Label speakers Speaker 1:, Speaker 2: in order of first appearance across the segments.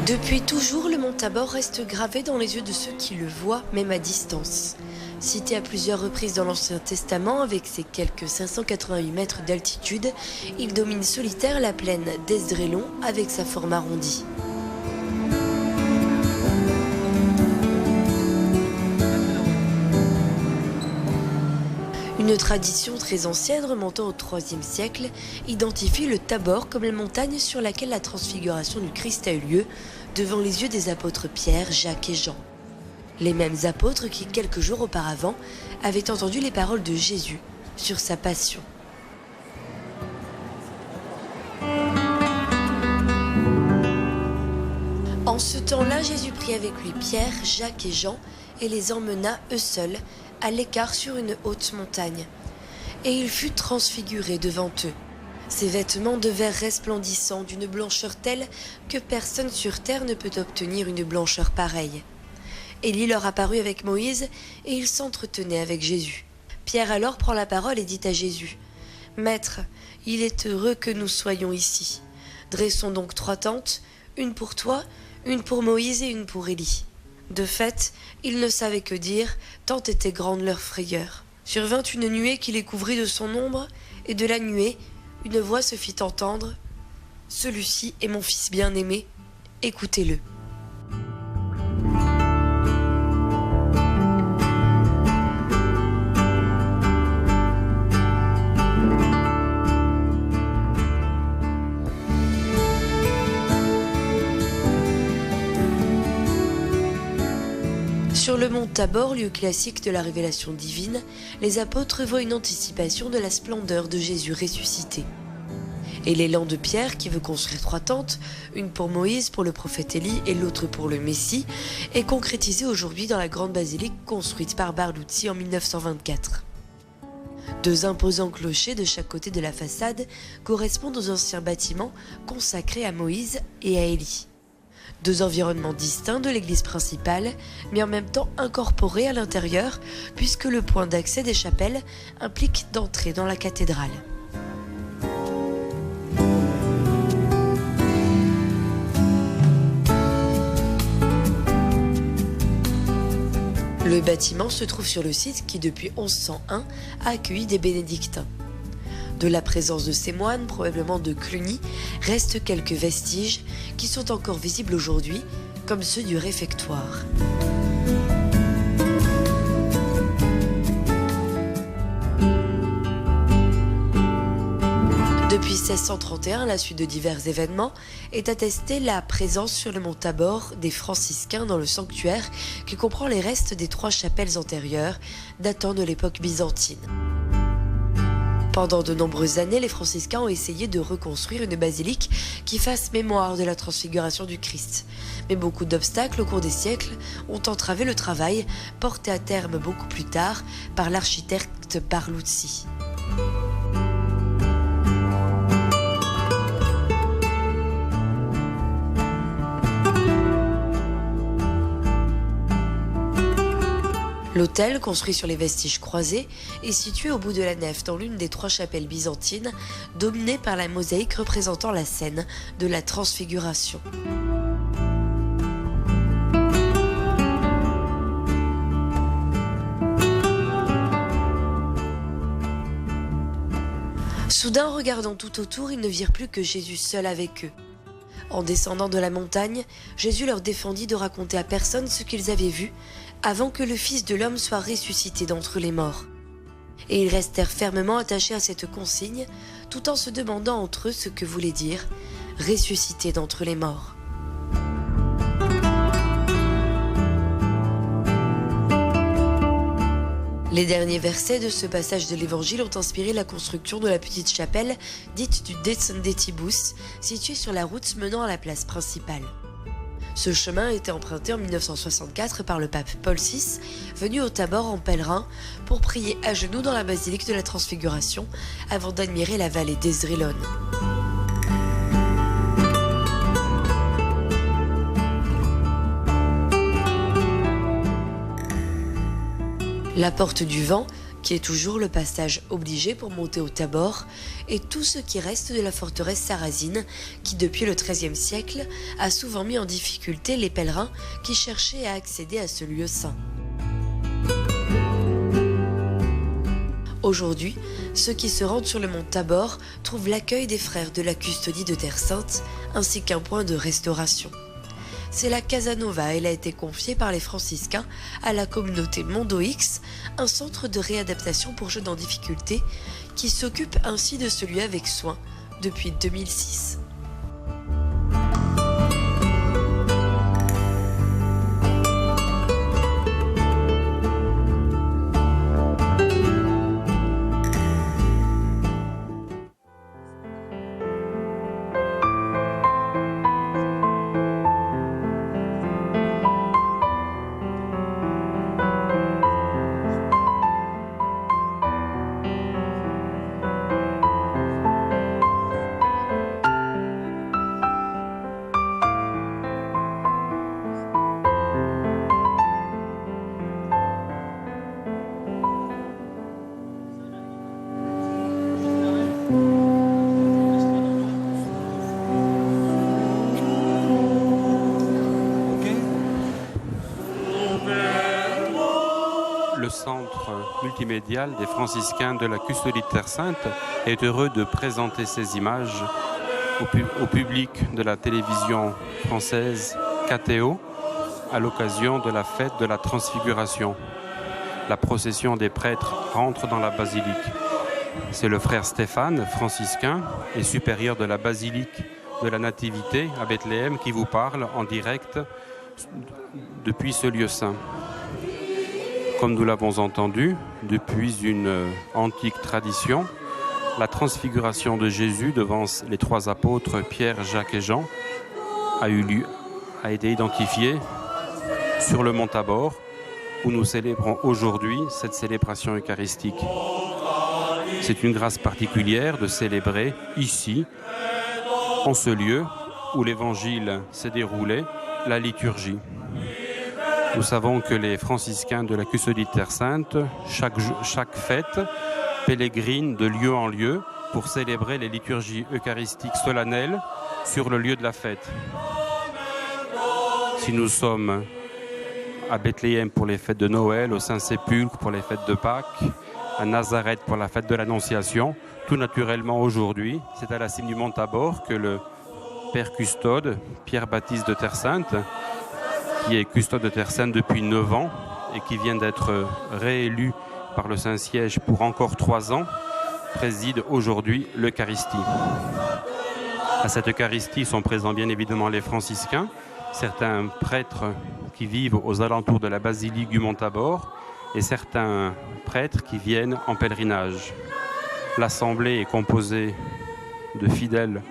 Speaker 1: Depuis toujours, le mont Tabor reste gravé dans les yeux de ceux qui le voient, même à distance. Cité à plusieurs reprises dans l'Ancien Testament, avec ses quelques 588 mètres d'altitude, il domine solitaire la plaine d'Esdraélon avec sa forme arrondie. Une tradition très ancienne remontant au IIIe siècle identifie le Tabor comme la montagne sur laquelle la transfiguration du Christ a eu lieu devant les yeux des apôtres Pierre, Jacques et Jean. Les mêmes apôtres qui, quelques jours auparavant, avaient entendu les paroles de Jésus sur sa passion. En ce temps-là, Jésus prit avec lui Pierre, Jacques et Jean et les emmena, eux seuls, à l'écart sur une haute montagne. Et il fut transfiguré devant eux. Ses vêtements devinrent resplendissants d'une blancheur telle que personne sur terre ne peut obtenir une blancheur pareille. Élie leur apparut avec Moïse et ils s'entretenaient avec Jésus. Pierre alors prend la parole et dit à Jésus : « Maître, il est heureux que nous soyons ici. Dressons donc 3 tentes, une pour toi, une pour Moïse et une pour Élie. » De fait, ils ne savaient que dire, tant était grande leur frayeur. Survint une nuée qui les couvrit de son ombre, et de la nuée, une voix se fit entendre : « Celui-ci est mon fils bien-aimé, écoutez-le. » Sur le mont Tabor, lieu classique de la révélation divine, les apôtres voient une anticipation de la splendeur de Jésus ressuscité. Et l'élan de Pierre, qui veut construire 3 tentes, une pour Moïse, pour le prophète Élie et l'autre pour le Messie, est concrétisé aujourd'hui dans la grande basilique construite par Barluzzi en 1924. 2 imposants clochers de chaque côté de la façade correspondent aux anciens bâtiments consacrés à Moïse et à Élie. 2 environnements distincts de l'église principale, mais en même temps incorporés à l'intérieur, puisque le point d'accès des chapelles implique d'entrer dans la cathédrale. Le bâtiment se trouve sur le site qui, depuis 1101, a accueilli des bénédictins. De la présence de ces moines, probablement de Cluny, restent quelques vestiges qui sont encore visibles aujourd'hui, comme ceux du réfectoire. Depuis 1631, à la suite de divers événements, est attestée la présence sur le mont Tabor des franciscains dans le sanctuaire qui comprend les restes des 3 chapelles antérieures datant de l'époque byzantine. Pendant de nombreuses années, les franciscains ont essayé de reconstruire une basilique qui fasse mémoire de la transfiguration du Christ. Mais beaucoup d'obstacles au cours des siècles ont entravé le travail, porté à terme beaucoup plus tard par l'architecte Barluzzi. L'autel, construit sur les vestiges croisés, est situé au bout de la nef dans l'une des 3 chapelles byzantines, dominée par la mosaïque représentant la scène de la Transfiguration. Soudain, regardant tout autour, ils ne virent plus que Jésus seul avec eux. En descendant de la montagne, Jésus leur défendit de raconter à personne ce qu'ils avaient vu, avant que le Fils de l'homme soit ressuscité d'entre les morts. Et ils restèrent fermement attachés à cette consigne, tout en se demandant entre eux ce que voulait dire « ressuscité d'entre les morts ». Les derniers versets de ce passage de l'Évangile ont inspiré la construction de la petite chapelle dite du Decundetibus, située sur la route menant à la place principale. Ce chemin a été emprunté en 1964 par le pape Paul VI, venu au Tabor en pèlerin pour prier à genoux dans la basilique de la Transfiguration avant d'admirer la vallée d'Esdraélon. La porte du vent, qui est toujours le passage obligé pour monter au Tabor, et tout ce qui reste de la forteresse sarrasine, qui depuis le XIIIe siècle a souvent mis en difficulté les pèlerins qui cherchaient à accéder à ce lieu saint. Aujourd'hui, ceux qui se rendent sur le mont Tabor trouvent l'accueil des frères de la Custodie de Terre Sainte, ainsi qu'un point de restauration. C'est la Casanova. Elle a été confiée par les franciscains à la communauté Mondo X, un centre de réadaptation pour jeunes en difficulté qui s'occupe ainsi de ce lieu avec soin depuis 2006.
Speaker 2: Le centre multimédial des franciscains de la Custodie de Terre Sainte est heureux de présenter ces images au public de la télévision française KTO à l'occasion de la fête de la Transfiguration. La procession des prêtres rentre dans la basilique. C'est le frère Stéphane, franciscain et supérieur de la basilique de la Nativité à Bethléem, qui vous parle en direct depuis ce lieu saint. Comme nous l'avons entendu, depuis une antique tradition, la transfiguration de Jésus devant les trois apôtres Pierre, Jacques et Jean a été identifiée sur le mont Tabor, où nous célébrons aujourd'hui cette célébration eucharistique. C'est une grâce particulière de célébrer ici, en ce lieu où l'Évangile s'est déroulé, la liturgie. Nous savons que les franciscains de la Custodie de Terre Sainte, chaque fête, pèlerinent de lieu en lieu pour célébrer les liturgies eucharistiques solennelles sur le lieu de la fête. Si nous sommes à Bethléem pour les fêtes de Noël, au Saint-Sépulcre pour les fêtes de Pâques, à Nazareth pour la fête de l'Annonciation, tout naturellement aujourd'hui, c'est à la cime du mont Tabor que le Père Custode, Pierre-Baptiste de Terre Sainte, qui est custode de Terre Sainte depuis 9 ans et qui vient d'être réélu par le Saint-Siège pour encore 3 ans, préside aujourd'hui l'Eucharistie. À cette Eucharistie sont présents bien évidemment les franciscains, certains prêtres qui vivent aux alentours de la basilique du mont Tabor et certains prêtres qui viennent en pèlerinage. L'assemblée est composée de fidèles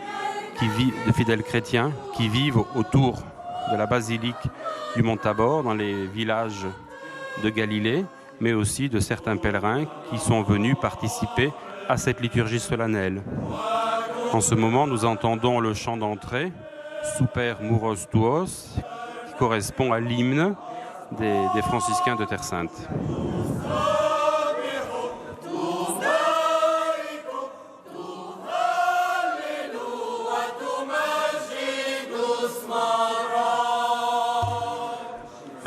Speaker 2: chrétiens qui vivent autour de la basilique du mont Tabor, dans les villages de Galilée, mais aussi de certains pèlerins qui sont venus participer à cette liturgie solennelle. En ce moment, nous entendons le chant d'entrée, Super Muros Tuos, qui correspond à l'hymne des franciscains de Terre Sainte.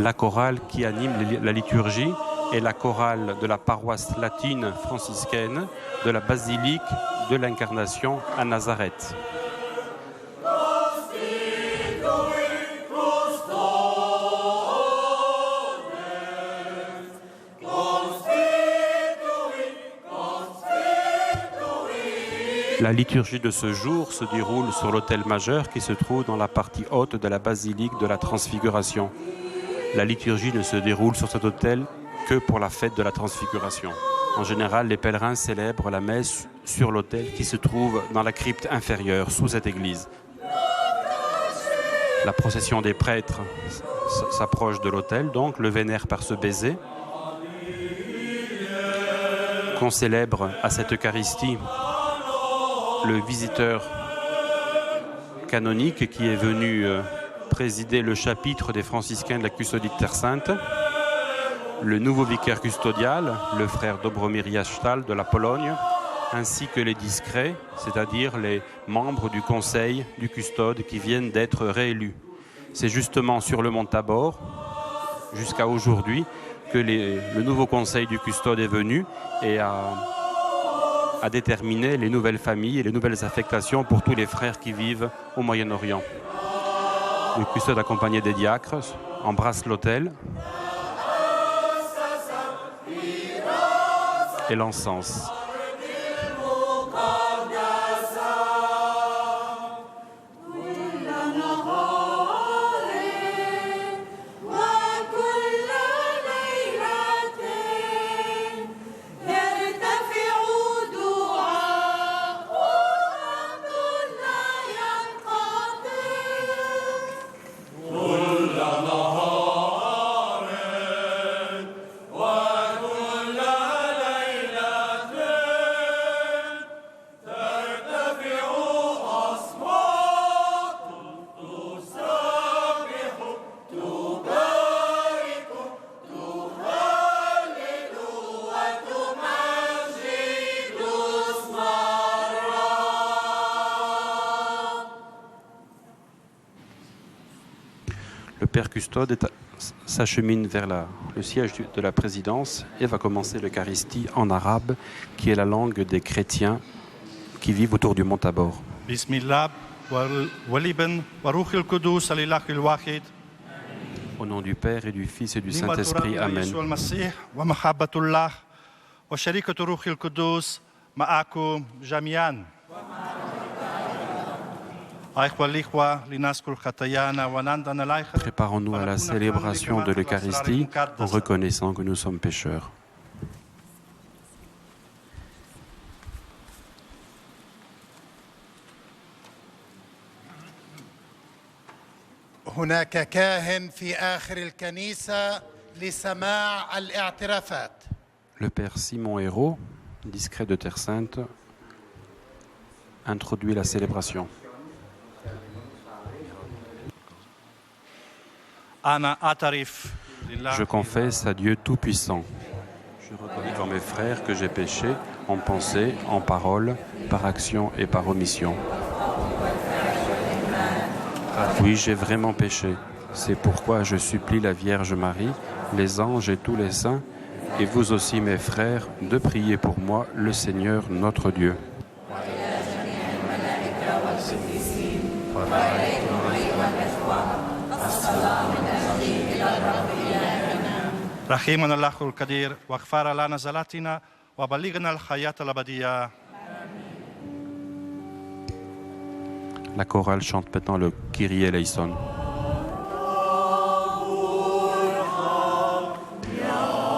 Speaker 2: La chorale qui anime la liturgie est la chorale de la paroisse latine franciscaine de la basilique de l'Incarnation à Nazareth. La liturgie de ce jour se déroule sur l'autel majeur qui se trouve dans la partie haute de la basilique de la Transfiguration. La liturgie ne se déroule sur cet autel que pour la fête de la Transfiguration. En général, les pèlerins célèbrent la messe sur l'autel qui se trouve dans la crypte inférieure, sous cette église. La procession des prêtres s'approche de l'autel, donc le vénère par ce baiser, qu'on célèbre à cette Eucharistie. Le visiteur canonique qui est venu présider le chapitre des franciscains de la Custodie de Terre Sainte le nouveau vicaire custodial, le frère Dobromir Jasztal de la Pologne, ainsi que les discrets, c'est-à-dire les membres du conseil du custode qui viennent d'être réélus. C'est justement sur le mont Tabor, jusqu'à aujourd'hui, que le nouveau conseil du custode est venu et a déterminé les nouvelles familles et les nouvelles affectations pour tous les frères qui vivent au Moyen-Orient. Le custode accompagné des diacres embrasse l'autel et l'encens. Le père custode s'achemine vers le siège de la présidence et va commencer l'Eucharistie en arabe, qui est la langue des chrétiens qui vivent autour du mont Tabor.
Speaker 3: Bismillah, wal-ibn, wa ruhil qudus, al-ilahil wahid.
Speaker 2: Au nom du Père et du Fils et du Saint-Esprit, Amen.
Speaker 3: Wa mahabbatullah, wa sharikatu ruhil qudus, ma'akum jami'an.
Speaker 2: Préparons-nous à la célébration de l'Eucharistie en reconnaissant que nous sommes pécheurs.
Speaker 4: هناك كاهن في آخر الكنيسة لسماع الاعترافات.
Speaker 2: Le père Simon Hérault, discret de Terre Sainte, introduit la célébration. Je confesse à Dieu Tout-Puissant. Je reconnais dans mes frères que j'ai péché en pensée, en parole, par action et par omission. Oui, j'ai vraiment péché. C'est pourquoi je supplie la Vierge Marie, les anges et tous les saints, et vous aussi mes frères, de prier pour moi le Seigneur notre Dieu.
Speaker 3: رحيمنا الله القدير واغفر لنا زلاتنا وبلغنا الحياة الأبدية.
Speaker 2: La chorale chante maintenant le Kyrie eleison.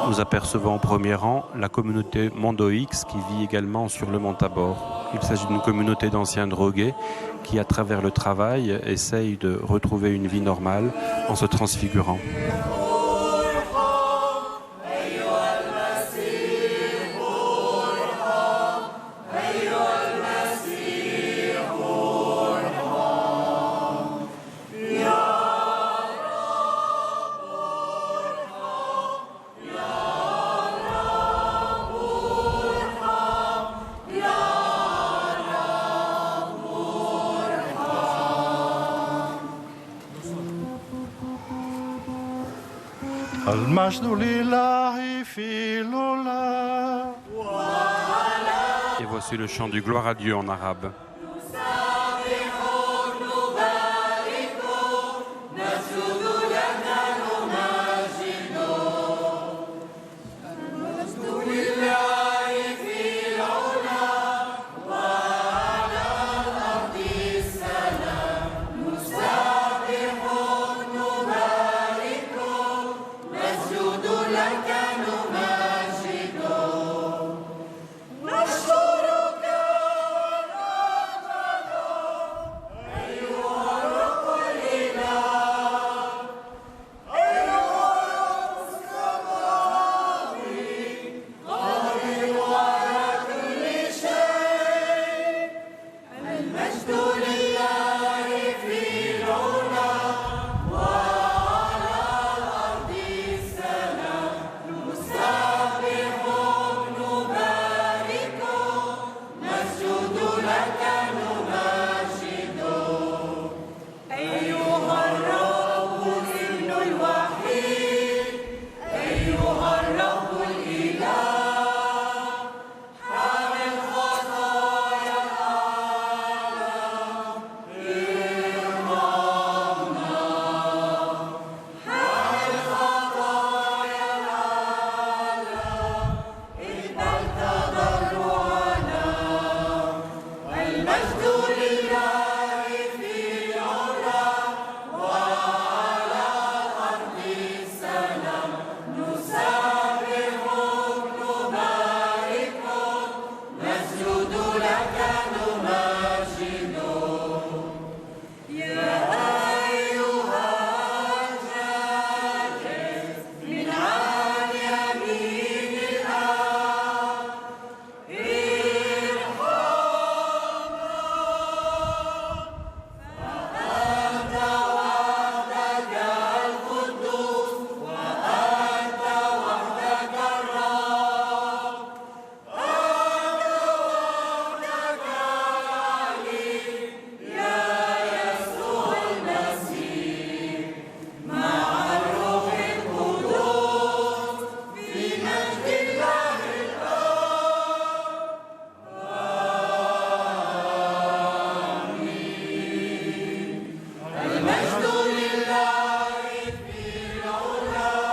Speaker 2: Nous apercevons au premier rang la communauté Mondo X qui vit également sur le mont Tabor. Il s'agit d'une communauté d'anciens drogués qui, à travers le travail, essayent de retrouver une vie normale en se transfigurant. Et voici le chant du Gloire à Dieu en arabe.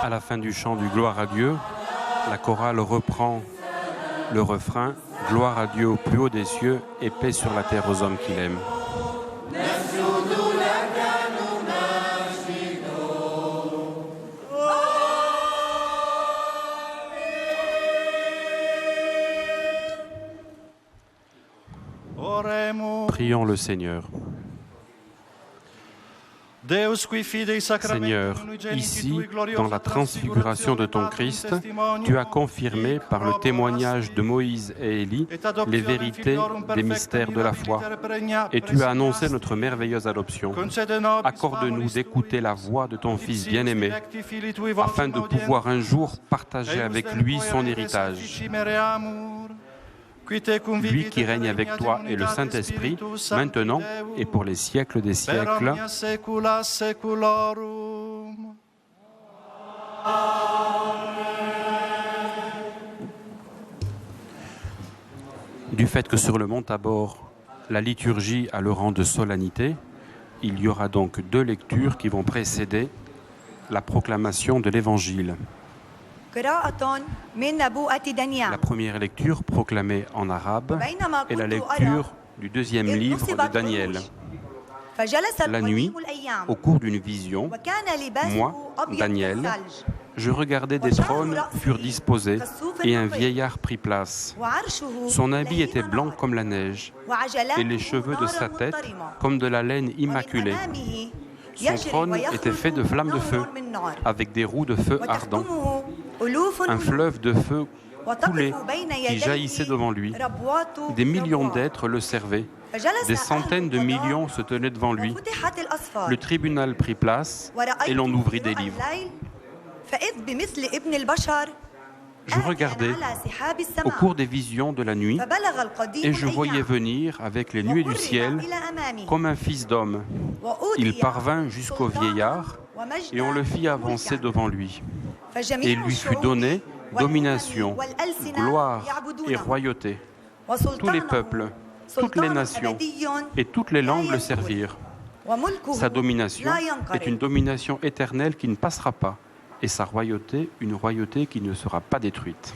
Speaker 2: À la fin du chant du Gloire à Dieu, la chorale reprend le refrain « Gloire à Dieu au plus haut des cieux et paix sur la terre aux hommes qu'il aime ». Prions le Seigneur. Seigneur, ici, dans la transfiguration de ton Christ, tu as confirmé par le témoignage de Moïse et Élie les vérités des mystères de la foi et tu as annoncé notre merveilleuse adoption. Accorde-nous d'écouter la voix de ton Fils bien-aimé afin de pouvoir un jour partager avec lui son héritage. Lui qui règne avec toi et le Saint-Esprit, maintenant et pour les siècles des siècles. Du fait que sur le mont Tabor, la liturgie a le rang de solennité, il y aura donc 2 lectures qui vont précéder la proclamation de l'Évangile. La première lecture proclamée en arabe est la lecture du 2e livre de Daniel. La nuit, au cours d'une vision, moi, Daniel, je regardais des trônes furent disposés et un vieillard prit place. Son habit était blanc comme la neige et les cheveux de sa tête comme de la laine immaculée. Son trône était fait de flammes de feu, avec des roues de feu ardents. Un fleuve de feu coulait qui jaillissait devant lui. Des millions d'êtres le servaient. Des centaines de millions se tenaient devant lui. Le tribunal prit place et l'on ouvrit des livres. Je regardais au cours des visions de la nuit et je voyais venir avec les nuées du ciel comme un fils d'homme. Il parvint jusqu'au vieillard et on le fit avancer devant lui. Et lui fut donné domination, gloire et royauté. Tous les peuples, toutes les nations et toutes les langues le servirent. Sa domination est une domination éternelle qui ne passera pas. Et sa royauté, une royauté qui ne sera pas détruite.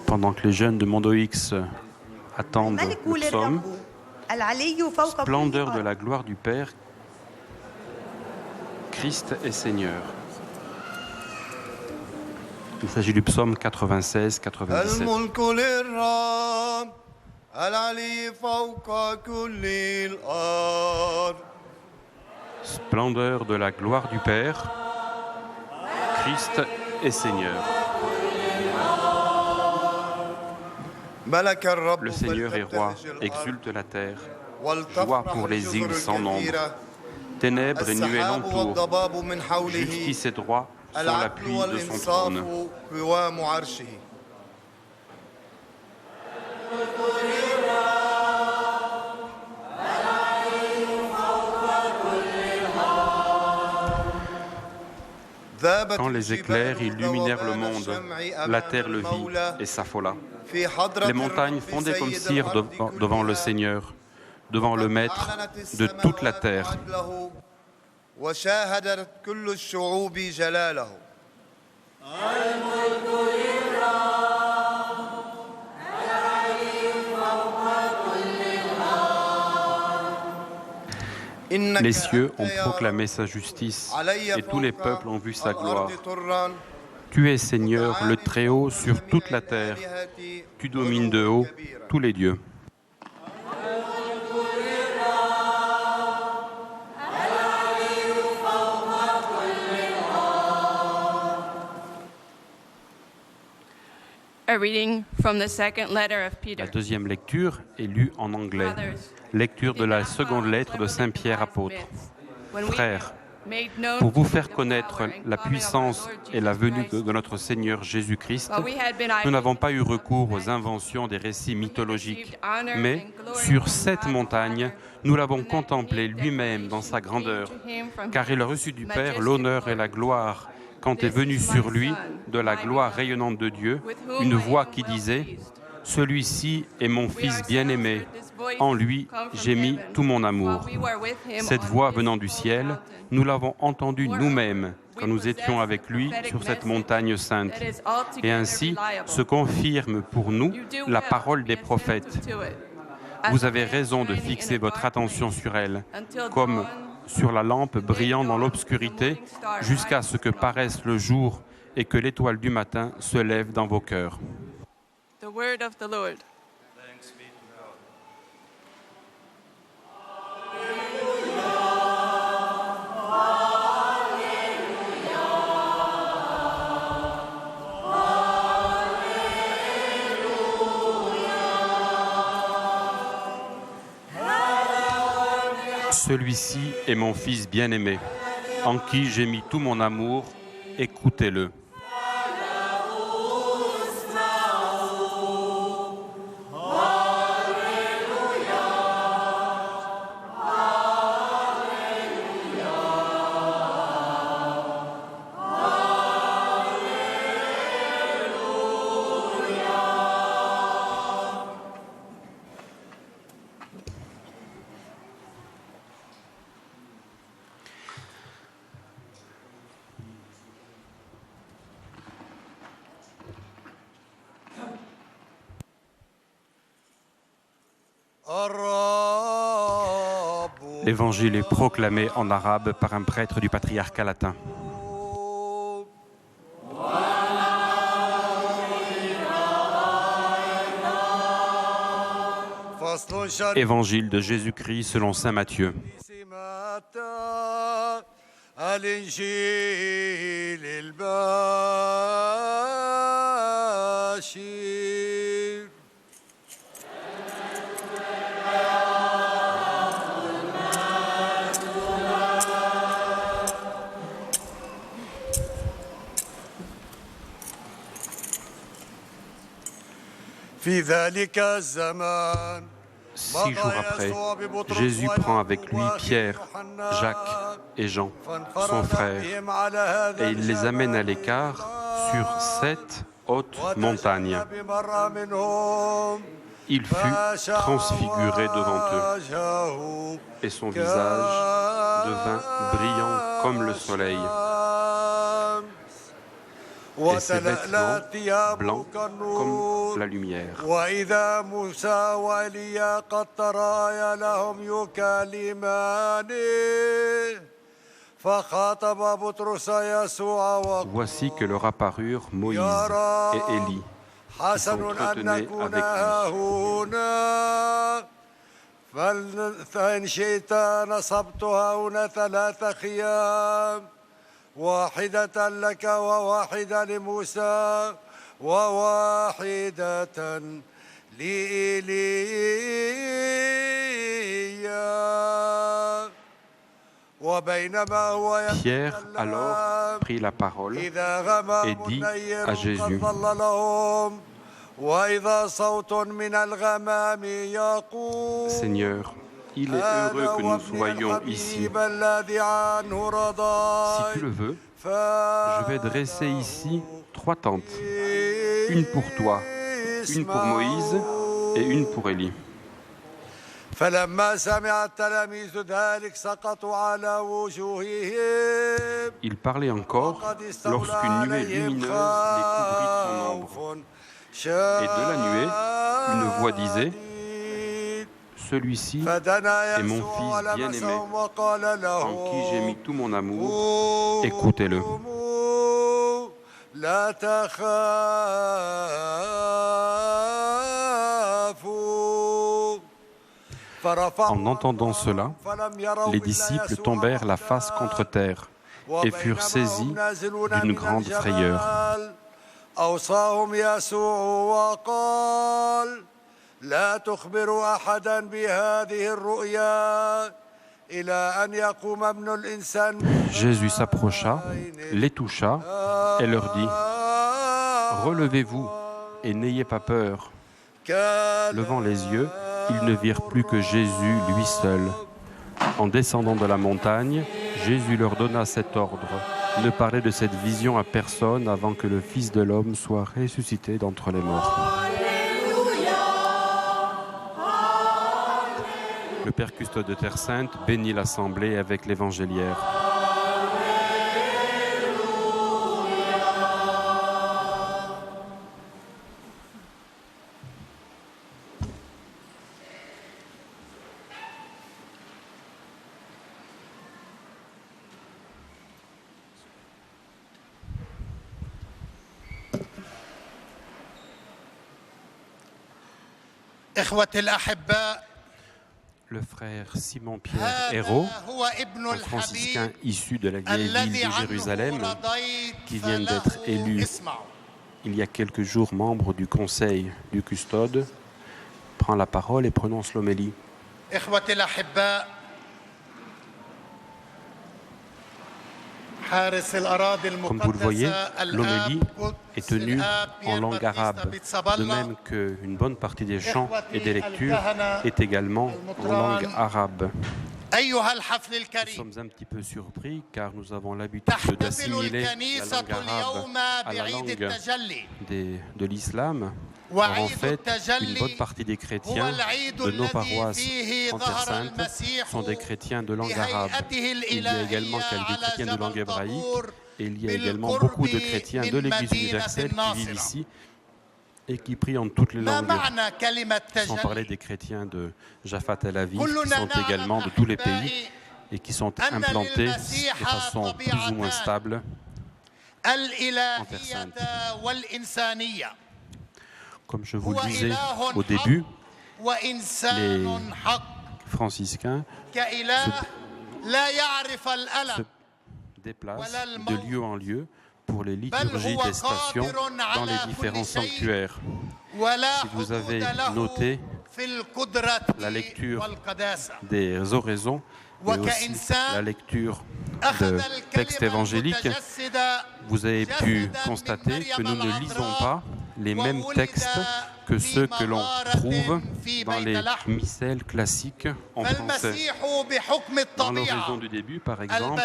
Speaker 2: Pendant que les jeunes de Mondo X attendent le psaume, splendeur de la gloire du Père, Christ est Seigneur. Il s'agit du psaume 96-97. Splendeur de la gloire du Père, Christ est Seigneur. Le Seigneur est roi, exulte la terre, joie pour les îles sans nombre. Ténèbres et nuées l'entourent, justice et droit sont l'appui de son trône. Quand les éclairs illuminèrent le monde, la terre le vit et s'affola. Les montagnes fondaient comme cire devant le Seigneur, devant le Maître de toute la terre. Les cieux ont proclamé sa justice et tous les peuples ont vu sa gloire. Tu es Seigneur, le Très-Haut sur toute la terre. Tu domines de haut tous les dieux.
Speaker 5: A reading from the second letter of Peter.
Speaker 2: La deuxième lecture est lue en anglais. Lecture de la seconde lettre de Saint Pierre apôtre. Frères, pour vous faire connaître la puissance et la venue de notre Seigneur Jésus-Christ, nous n'avons pas eu recours aux inventions des récits mythologiques, mais sur cette montagne, nous l'avons contemplé lui-même dans sa grandeur, car il a reçu du Père l'honneur et la gloire, quand est venue sur lui, de la gloire rayonnante de Dieu, une voix qui disait « Celui-ci est mon Fils bien-aimé, en lui j'ai mis tout mon amour ». Cette voix venant du ciel, nous l'avons entendue nous-mêmes quand nous étions avec lui sur cette montagne sainte. Et ainsi se confirme pour nous la parole des prophètes. Vous avez raison de fixer votre attention sur elle, comme sur la lampe brillant dans l'obscurité, jusqu'à ce que paraisse le jour et que l'étoile du matin se lève dans vos cœurs.
Speaker 5: The word of the Lord.
Speaker 2: Celui-ci est mon Fils bien-aimé, en qui j'ai mis tout mon amour, écoutez-le. L'évangile est proclamé en arabe par un prêtre du patriarcat latin. Évangile de Jésus-Christ selon saint Matthieu.
Speaker 6: في ذلك الزمان
Speaker 2: 6 jours après, Jésus prend avec lui Pierre, Jacques et Jean, son frère, et il les amène à l'écart sur 7 hautes montagnes. Il fut transfiguré devant eux, et son visage devint brillant comme le soleil, et ses vêtements blancs comme la lumière.
Speaker 6: وإذا موسى وإيليا قد ترايا لهم يكلمان فخاطب بطرس يسوع وقال
Speaker 2: Voici que leur apparurent Moïse et Élie, qui s'entretenaient avec lui.
Speaker 6: فإن شئت نصبتها هنا 3 خيام واحدة لك وواحدة لموسى وواحدة لإيليا وبينما هو
Speaker 2: Pierre alors prit la parole
Speaker 6: إذا غمى
Speaker 2: et dit à Jésus,
Speaker 6: ظل لهم وإذا صوت من الغمام يقول
Speaker 2: Seigneur, il est heureux que nous soyons ici. Si tu le veux, je vais dresser ici 3 tentes, une pour toi, une pour Moïse et une pour Élie. Il parlait encore lorsqu'une nuée lumineuse les couvrit de son ombre. Et de la nuée, une voix disait, celui-ci
Speaker 6: فدنا
Speaker 2: est mon
Speaker 6: يسوع
Speaker 2: fils bien-aimé,
Speaker 6: ولمسهم وقال
Speaker 2: en qui j'ai
Speaker 6: لهم
Speaker 2: mis tout mon amour. Écoutez-le.
Speaker 6: قوموا لا تخافوا
Speaker 2: En entendant cela, les disciples tombèrent la face contre terre et furent saisis d'une grande frayeur.
Speaker 6: أوصاهم يسوع وقال لا تخبروا أحدا بهذه الرؤيا إلى أن يقوم ابن الإنسان.
Speaker 2: Jésus s'approcha, les toucha et leur dit : Relevez-vous et n'ayez pas peur. Levant les yeux, ils ne virent plus que Jésus, lui seul. En descendant de la montagne, Jésus leur donna cet ordre : ne parlez de cette vision à personne avant que le Fils de l'homme soit ressuscité d'entre les morts. Le Père Custode de Terre Sainte bénit l'Assemblée avec l'évangéliaire.
Speaker 4: إخوتي الأحباء،
Speaker 2: Le frère Simon-Pierre Hérault, un franciscain issu de la vieille ville de Jérusalem, qui vient d'être élu il y a quelques jours membre du conseil du custode, prend la parole et prononce l'homélie.
Speaker 4: إخوتي الأحباء،
Speaker 2: Comme vous le voyez, l'homélie est tenue en langue arabe, de même qu'une bonne partie des chants et des lectures est également en langue arabe. Nous sommes un petit peu surpris car nous avons l'habitude d'assimiler la langue arabe à la langue de l'islam. Or, en fait, une bonne partie des chrétiens de nos paroisses en Terre Sainte sont des chrétiens de langue arabe. Il y a également quelques chrétiens de langue hébraïque et il y a également beaucoup de chrétiens de l'Église universelle qui vivent ici et qui prient en toutes les langues, sans parler des chrétiens de Jaffa Tel Aviv, qui sont également de tous les pays et qui sont implantés de façon plus ou moins stable en Terre Sainte. Comme je vous le disais au début, les franciscains se déplacent de lieu en lieu pour les liturgies des stations dans les différents sanctuaires. Si vous avez noté la lecture des oraisons, mais aussi la lecture de textes évangéliques, vous avez pu constater que nous ne lisons pas les mêmes textes que ceux que l'on trouve dans les missels classiques en français. Dans l'oraison du début, par exemple,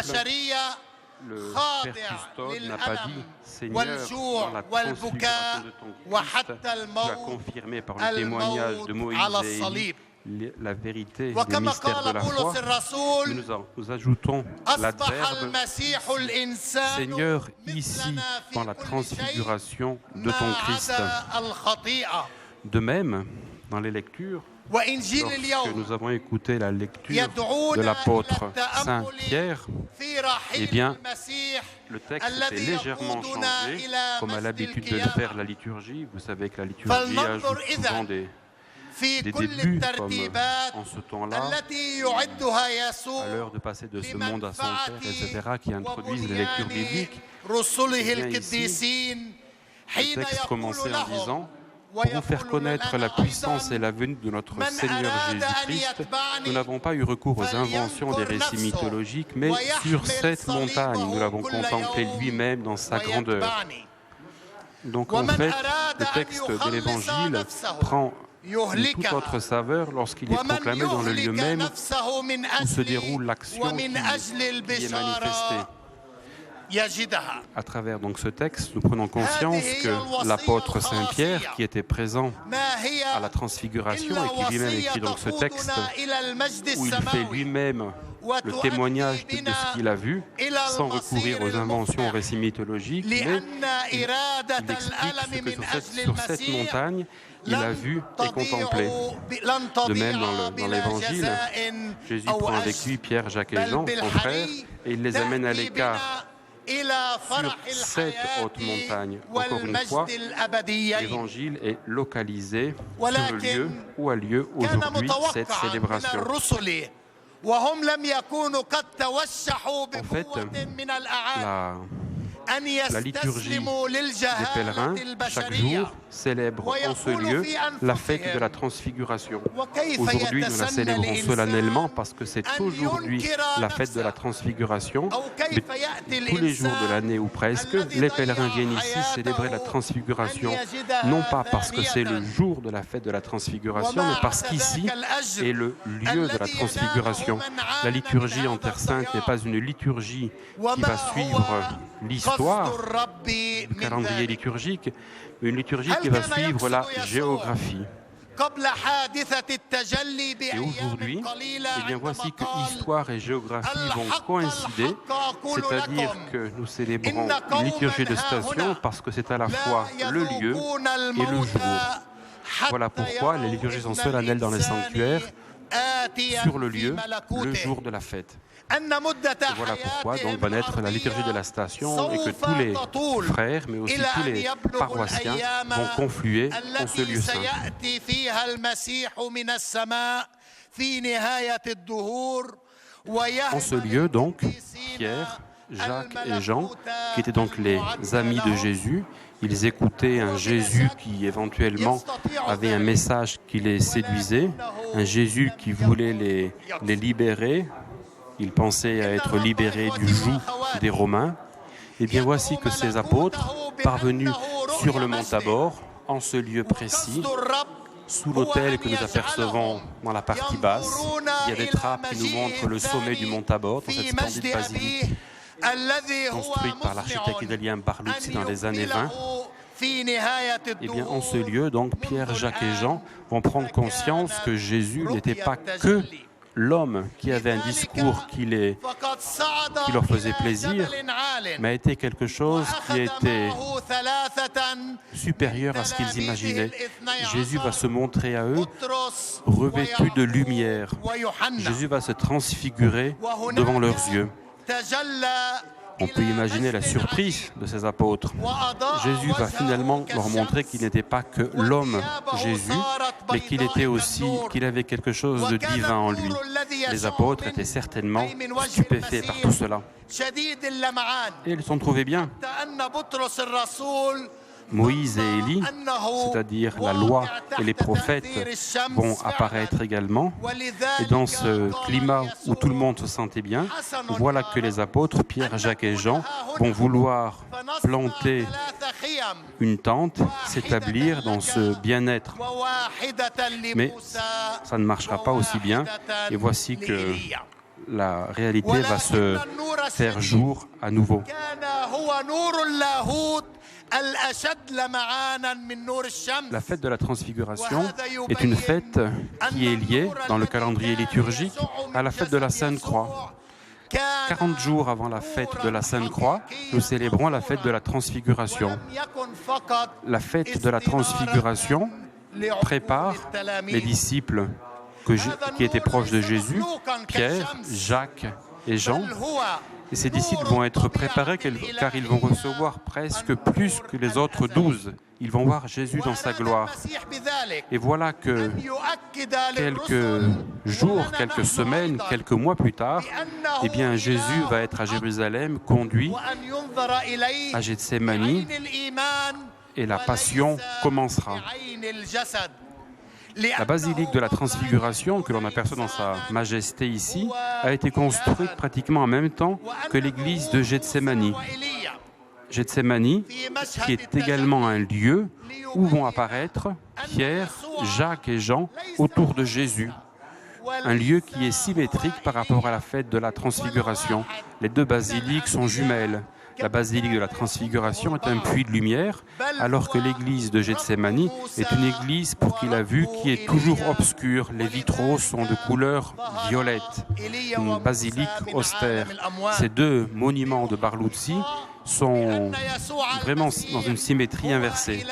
Speaker 2: le Père Custode n'a pas dit « Seigneur, dans la transfiguration de ton Christ, tu as confirmé par le témoignage de Moïse et Élie la vérité des mystères de la foi ». Nous ajoutons l'adverbe « Seigneur, ici, dans la transfiguration de ton Christ ». De même, dans les lectures, lorsque nous avons écouté la lecture de l'apôtre Saint Pierre, eh bien, le texte était légèrement changé, comme à l'habitude de le faire la liturgie. Vous savez que la liturgie ajoute souvent des débuts, comme en ce temps-là, à l'heure de passer de ce monde à son Père, etc., qui introduisent les lectures bibliques. Eh bien, ici, le texte commençait en disant: pour vous faire connaître la puissance et la venue de notre Seigneur Jésus-Christ, nous n'avons pas eu recours aux inventions des récits mythologiques, mais sur cette montagne, nous l'avons contemplé lui-même dans sa grandeur. Donc en fait, le texte de l'Évangile prend une toute autre saveur lorsqu'il est proclamé dans le lieu même où se déroule l'action qui est manifestée. À travers donc ce texte, nous prenons conscience que l'apôtre Saint-Pierre, qui était présent à la Transfiguration et qui lui-même écrit donc ce texte, où il fait lui-même le témoignage de ce qu'il a vu, sans recourir aux inventions, aux récits mythologiques, mais il explique ce que sur cette montagne, il a vu et contemplé. De même, dans l'Évangile, Jésus prend avec lui Pierre, Jacques et Jean, son frère, et il les amène à l'écart sur cette haute montagne. Encore une fois, l'Évangile est localisé sur le lieu où a lieu aujourd'hui cette célébration. En fait, la liturgie des pèlerins, chaque jour, célèbre en ce lieu la fête de la Transfiguration. Aujourd'hui, nous la célébrons solennellement parce que c'est aujourd'hui la fête de la Transfiguration. Mais tous les jours de l'année ou presque, les pèlerins viennent ici célébrer la Transfiguration. Non pas parce que c'est le jour de la fête de la Transfiguration, mais parce qu'ici est le lieu de la Transfiguration. La liturgie en Terre Sainte n'est pas une liturgie qui va suivre l'histoire du calendrier liturgique, une liturgie qui va suivre la géographie. Et aujourd'hui, eh bien voici que histoire et géographie vont coïncider, c'est-à-dire que nous célébrons une liturgie de station parce que c'est à la fois le lieu et le jour. Voilà pourquoi les liturgies sont solennelles dans les sanctuaires, sur le lieu, le jour de la fête. Et voilà pourquoi donc va naître la liturgie de la station et que tous les frères, mais aussi tous les paroissiens vont confluer en ce lieu saint. En ce lieu donc, Pierre, Jacques et Jean, qui étaient donc les amis de Jésus, ils écoutaient un Jésus qui éventuellement avait un message qui les séduisait, un Jésus qui voulait les libérer. Ils pensaient à être libérés du joug des Romains. Et bien voici que ces apôtres, parvenus sur le mont Tabor, en ce lieu précis, sous l'autel que nous apercevons dans la partie basse, il y a des trappes qui nous montrent le sommet du mont Tabor, dans cette splendide basilique, construite par l'architecte italien Barluzzi dans les années 20. Et bien en ce lieu, donc, Pierre, Jacques et Jean vont prendre conscience que Jésus n'était pas que l'homme qui avait un discours qui leur faisait plaisir, mais a été quelque chose qui était supérieur à ce qu'ils imaginaient. Jésus va se montrer à eux revêtu de lumière. Jésus va se transfigurer devant leurs yeux. On peut imaginer la surprise de ces apôtres. Jésus va finalement leur montrer qu'il n'était pas que l'homme Jésus, mais qu'il avait quelque chose de divin en lui. Les apôtres étaient certainement stupéfaits par tout cela. Et ils s'en trouvaient bien. Moïse et Élie, c'est-à-dire la loi et les prophètes, vont apparaître également. Et dans ce climat où tout le monde se sentait bien, voilà que les apôtres, Pierre, Jacques et Jean, vont vouloir planter une tente, s'établir dans ce bien-être. Mais ça ne marchera pas aussi bien. Et voici que la réalité va se faire jour à nouveau. La fête de la Transfiguration est une fête qui est liée dans le calendrier liturgique à la fête de la Sainte Croix. 40 jours avant la fête de la Sainte Croix, nous célébrons la fête de la Transfiguration. La fête de la Transfiguration prépare les disciples qui étaient proches de Jésus, Pierre, Jacques et Jean. Et ces disciples vont être préparés car ils vont recevoir presque plus que les autres 12. Ils vont voir Jésus dans sa gloire. Et voilà que quelques jours, quelques semaines, quelques mois plus tard, eh bien Jésus va être à Jérusalem, conduit à Gethsémani, et la passion commencera. La basilique de la Transfiguration, que l'on aperçoit dans sa majesté ici, a été construite pratiquement en même temps que l'église de Gethsémani. Gethsémani, qui est également un lieu où vont apparaître Pierre, Jacques et Jean autour de Jésus. Un lieu qui est symétrique par rapport à la fête de la Transfiguration. Les deux basiliques sont jumelles. la basilique de la Transfiguration est un puits de lumière, alors que l'église de Gethsémani est une église, pour qui l'a vue, qui est toujours obscure. Les vitraux sont de couleur violette. Une basilique austère. Ces deux monuments de Barluzzi sont vraiment dans une symétrie inversée.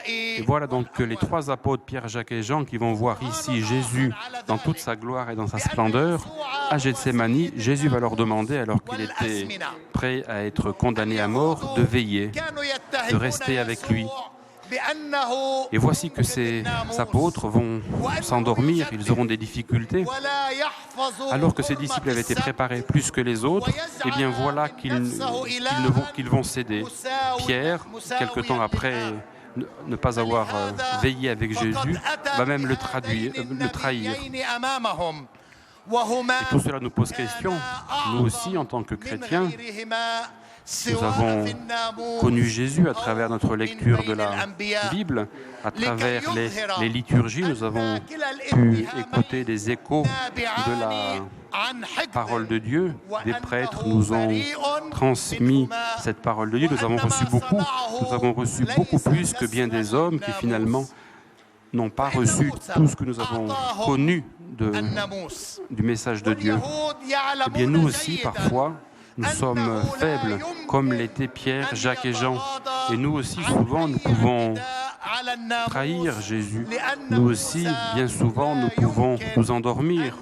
Speaker 2: Et voilà donc que les trois apôtres, Pierre, Jacques et Jean, qui vont voir ici Jésus dans toute sa gloire et dans sa splendeur, à Gethsémani, Jésus va leur demander, alors qu'il était prêt à être condamné à mort, de veiller, de rester avec lui. Et voici que ces apôtres vont s'endormir, ils auront des difficultés. Alors que ces disciples avaient été préparés plus que les autres, eh bien voilà qu'ils vont céder. Pierre, quelque temps après ne pas avoir veillé avec Jésus, va même le trahir. Et tout cela nous pose question. Nous aussi, en tant que chrétiens, nous avons connu Jésus à travers notre lecture de la Bible, à travers les liturgies. Nous avons pu écouter des échos de la parole de Dieu. Des prêtres nous ont transmis cette parole de Dieu. Nous avons reçu beaucoup. Nous avons reçu beaucoup plus que bien des hommes qui finalement n'ont pas reçu tout ce que nous avons connu du message de Dieu. Eh bien, nous aussi, parfois, nous sommes faibles, comme l'étaient Pierre, Jacques et Jean. Et nous aussi, souvent, nous pouvons trahir Jésus. Nous aussi, bien souvent, nous pouvons nous endormir.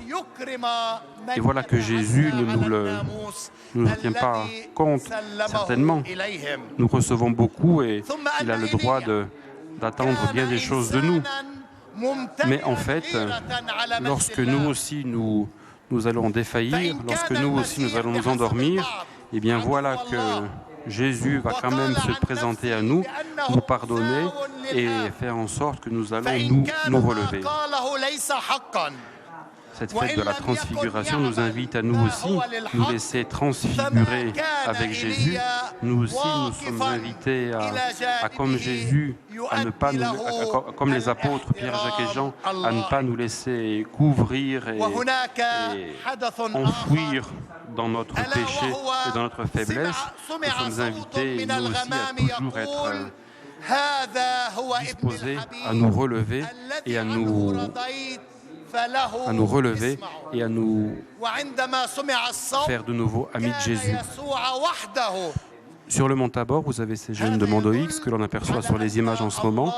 Speaker 2: Et voilà que Jésus ne nous tient pas compte, certainement. Nous recevons beaucoup et il a le droit d'attendre bien des choses de nous. Mais en fait, lorsque nous aussi nous allons défaillir, lorsque nous aussi nous allons nous endormir, eh bien voilà que Jésus va quand même se présenter à nous, nous pardonner et faire en sorte que nous allons nous relever. Cette fête de la transfiguration nous invite à nous aussi nous laisser transfigurer avec Jésus. Nous aussi, nous sommes invités à comme Jésus, à ne pas comme les apôtres Pierre, Jacques et Jean, à ne pas nous laisser couvrir et enfouir dans notre péché et dans notre faiblesse. Nous sommes invités, nous aussi, à toujours être disposés à nous relever et à nous faire de nouveau amis de Jésus. Sur le mont Tabor, vous avez ces jeunes de Mondo X que l'on aperçoit sur les images en ce moment,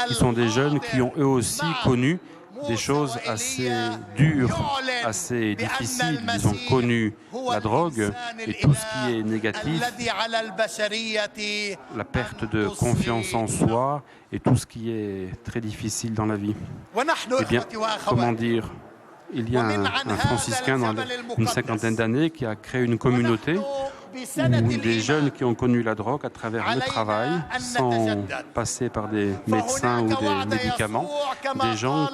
Speaker 2: qui sont des jeunes qui ont eux aussi connu des choses assez dures, assez difficiles. Ils ont connu la drogue et tout ce qui est négatif, la perte de confiance en soi et tout ce qui est très difficile dans la vie. Eh bien, comment dire, il y a un franciscain dans une cinquantaine d'années qui a créé une communauté où des jeunes qui ont connu la drogue à travers le travail, sans passer par des médecins ou des médicaments, des gens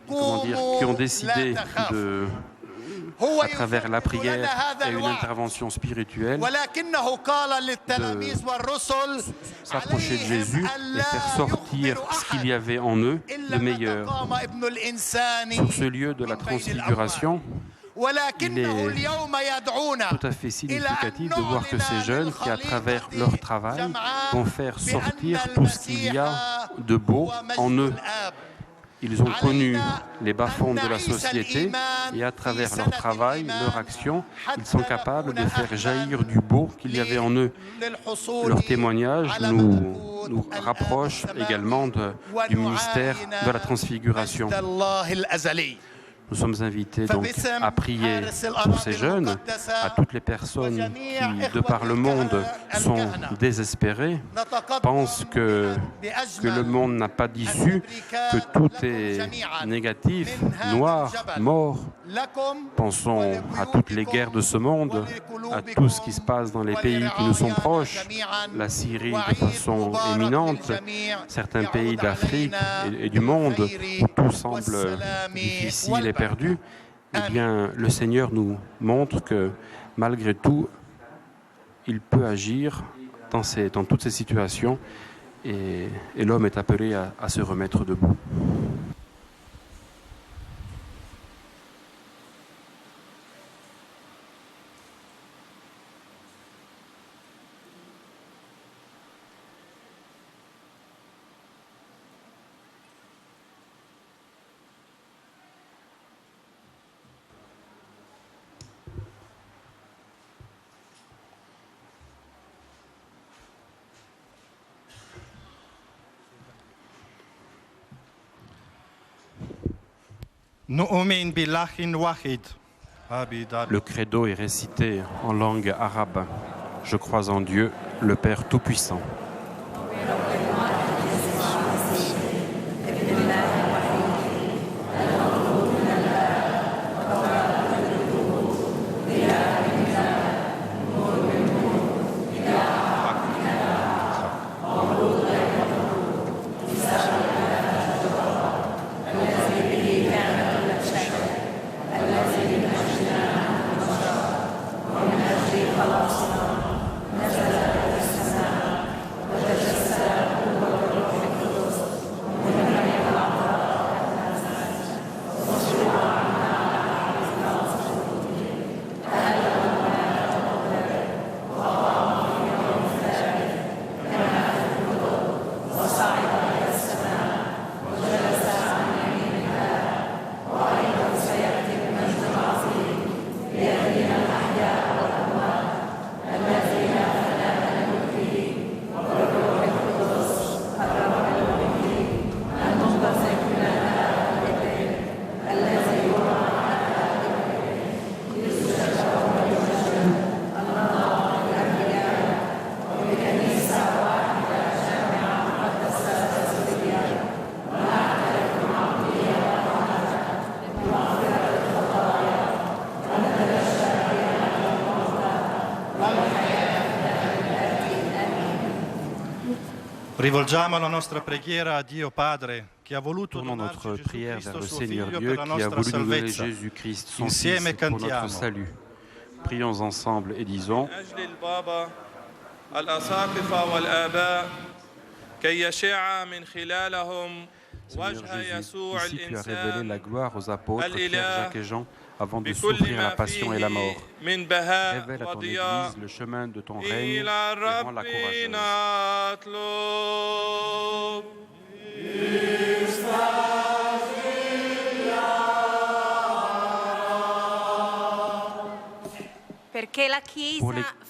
Speaker 2: qui ont décidé à travers la prière et une intervention spirituelle, de s'approcher de Jésus et faire sortir ce qu'il y avait en eux de meilleur. Sur ce lieu de la transfiguration, il est tout à fait significatif de voir que ces jeunes qui, à travers leur travail, vont faire sortir tout ce qu'il y a de beau en eux. Ils ont connu les bas-fonds de la société et à travers leur travail, leur action, ils sont capables de faire jaillir du beau qu'il y avait en eux. Leur témoignage nous rapproche également du ministère de la transfiguration. Nous sommes invités donc à prier pour ces jeunes, à toutes les personnes qui, de par le monde, sont désespérées, pensent que le monde n'a pas d'issue, que tout est négatif, noir, mort. Pensons à toutes les guerres de ce monde, à tout ce qui se passe dans les pays qui nous sont proches, la Syrie de façon éminente, certains pays d'Afrique et du monde où tout semble difficile et perdu. Eh bien, le Seigneur nous montre que malgré tout, il peut agir dans toutes ces situations et l'homme est appelé à se remettre debout.
Speaker 3: نؤمن بالله واحد
Speaker 2: Le credo est récité en langue arabe. Je crois en Dieu, le Père Tout-Puissant.
Speaker 3: Rivolgiamo la nostra preghiera a Dio Padre, che ha voluto
Speaker 2: Tournons
Speaker 3: donarci
Speaker 2: notre
Speaker 3: Gesù
Speaker 2: prière vers
Speaker 3: Cristo,
Speaker 2: le
Speaker 3: suo
Speaker 2: Seigneur
Speaker 3: Figlio,
Speaker 2: Dieu
Speaker 3: per la
Speaker 2: qui a
Speaker 3: nostra
Speaker 2: voulu nous donner
Speaker 3: salvezza.
Speaker 2: Jésus-Christ, son
Speaker 3: Insieme
Speaker 2: Fils, pour
Speaker 3: cantiamo.
Speaker 2: notre salut. Prions ensemble et disons
Speaker 7: أجل البابا الأساقفة والآباء كي يشع من خلالهم
Speaker 2: Seigneur
Speaker 7: وجه
Speaker 2: Jésus,
Speaker 7: يسوع
Speaker 2: ici tu as révélé la
Speaker 7: الإنسان
Speaker 2: gloire aux apôtres, Pierre,
Speaker 7: الإله
Speaker 2: Jacques et Jean, avant de
Speaker 7: بكل
Speaker 2: souffrir la
Speaker 7: ما
Speaker 2: passion et la
Speaker 7: فيه
Speaker 2: mort.
Speaker 7: من بهاء
Speaker 2: Révèle à ton
Speaker 7: وضياء
Speaker 2: Église le chemin de ton règne
Speaker 7: إلى
Speaker 2: et rends-la
Speaker 7: الرب
Speaker 2: courageuse.
Speaker 7: نطلب.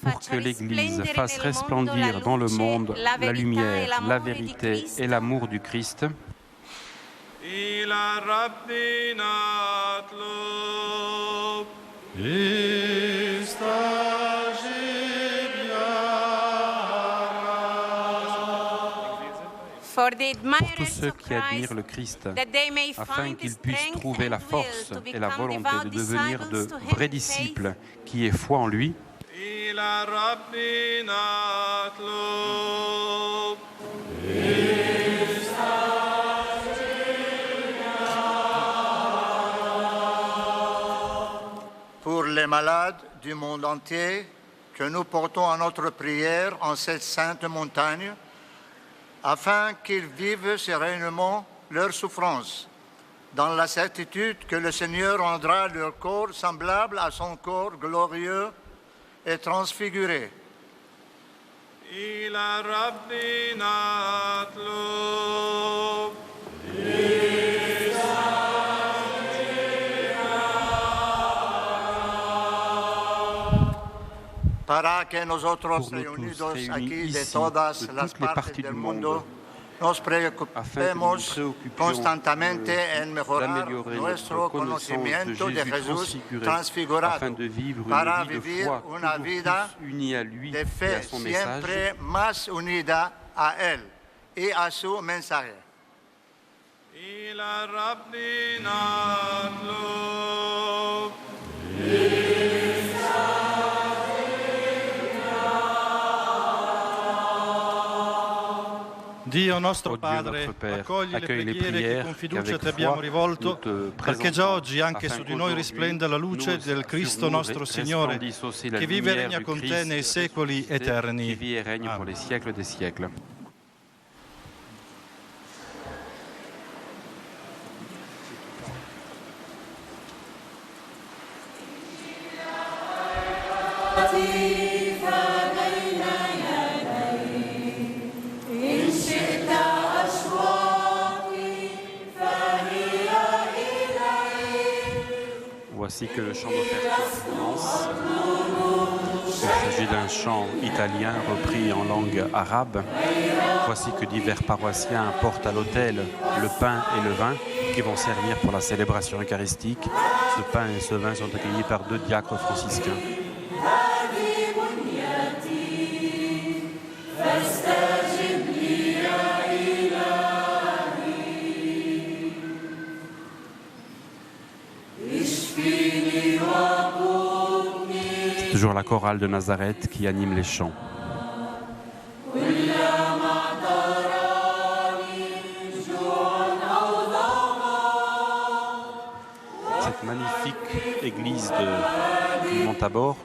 Speaker 2: Pour que l'Église fasse resplendir dans le monde la lumière, la vérité et l'amour du Christ,
Speaker 7: إلى الرب نطلب.
Speaker 2: pour tous ceux qui admirent le Christ, afin qu'ils puissent trouver la force et la volonté de devenir de vrais disciples qui aient foi en lui,
Speaker 7: إلى الرب نطلب.
Speaker 4: Pour les malades du monde entier que nous portons à notre prière en cette sainte montagne, afin qu'ils vivent sereinement leur souffrance, dans la certitude que le Seigneur rendra leur corps semblable à son corps glorieux et transfiguré.
Speaker 7: إلى الرب نطلب.
Speaker 4: Para que nosotros
Speaker 2: Pour nous tous
Speaker 4: reunidos
Speaker 2: réunis
Speaker 4: aquí de
Speaker 2: ici,
Speaker 4: todas
Speaker 2: de
Speaker 4: las
Speaker 2: toutes les
Speaker 4: partes
Speaker 2: parties
Speaker 4: del
Speaker 2: du
Speaker 4: mundo,
Speaker 2: monde,
Speaker 4: nos
Speaker 2: afin que nous nous
Speaker 4: preocupemos
Speaker 2: préoccupions
Speaker 4: constantemente en mejorar
Speaker 2: d'améliorer
Speaker 4: nuestro
Speaker 2: notre connaissance de
Speaker 4: conocimiento de
Speaker 2: Jésus
Speaker 4: Jesús
Speaker 2: transfiguré,
Speaker 4: transfigurado,
Speaker 2: afin de vivre
Speaker 4: para
Speaker 2: une vie de
Speaker 4: vivir
Speaker 2: foi
Speaker 4: una
Speaker 2: toujours
Speaker 4: vida
Speaker 2: plus unie à lui
Speaker 4: de
Speaker 2: et à
Speaker 4: fe
Speaker 2: son message,
Speaker 4: siempre más unida a Él y a su mensaje.
Speaker 7: إلى الرب نطلب.
Speaker 3: Dio nostro
Speaker 2: Ô Dieu,
Speaker 3: Padre,
Speaker 2: notre Père,
Speaker 3: accogli le
Speaker 2: accueille les
Speaker 3: preghiere che
Speaker 2: prières
Speaker 3: con fiducia
Speaker 2: qu'avec
Speaker 3: ti abbiamo
Speaker 2: foi
Speaker 3: rivolto,
Speaker 2: nous te
Speaker 3: perché già
Speaker 2: présentons,
Speaker 3: oggi anche
Speaker 2: afin
Speaker 3: su di noi
Speaker 2: qu'aujourd'hui,
Speaker 3: risplenda la luce
Speaker 2: nous,
Speaker 3: del Cristo
Speaker 2: sur nous,
Speaker 3: nostro Signore,
Speaker 2: resplendisse aussi la
Speaker 3: che vive e
Speaker 2: lumière
Speaker 3: regna
Speaker 2: du
Speaker 3: con te
Speaker 2: Christ
Speaker 3: nei secoli
Speaker 2: ressuscité,
Speaker 3: eterni.
Speaker 2: qui vit et règne pour
Speaker 3: Amen.
Speaker 2: les siècles des siècles. Voici que le chant d'offertoire commence. Il s'agit d'un chant italien repris en langue arabe. Voici que divers paroissiens apportent à l'autel le pain et le vin qui vont servir pour la célébration eucharistique. Ce pain et ce vin sont accueillis par 2 diacres franciscains. C'est toujours la chorale de Nazareth qui anime les chants. Cette magnifique église de Montabor,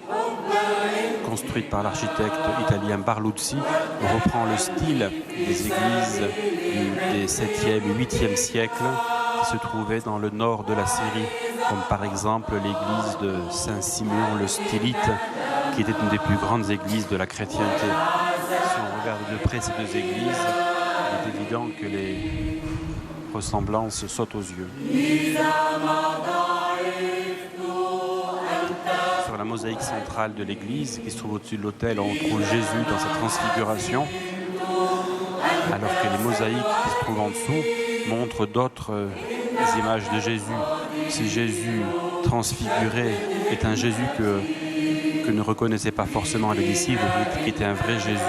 Speaker 2: construite par l'architecte italien Barluzzi, reprend le style des églises des 7e et 8e siècles qui se trouvaient dans le nord de la Syrie, comme par exemple l'église de Saint-Siméon le Stylite, qui était une des plus grandes églises de la chrétienté. Si on regarde de près ces 2 églises, il est évident que les ressemblances sautent aux yeux. Sur la mosaïque centrale de l'église, qui se trouve au-dessus de l'autel, on trouve Jésus dans sa transfiguration, alors que les mosaïques qui se trouvent en dessous montrent d'autres images de Jésus. Si Jésus transfiguré est un Jésus que ne reconnaissaient pas forcément les disciples, qui était un vrai Jésus,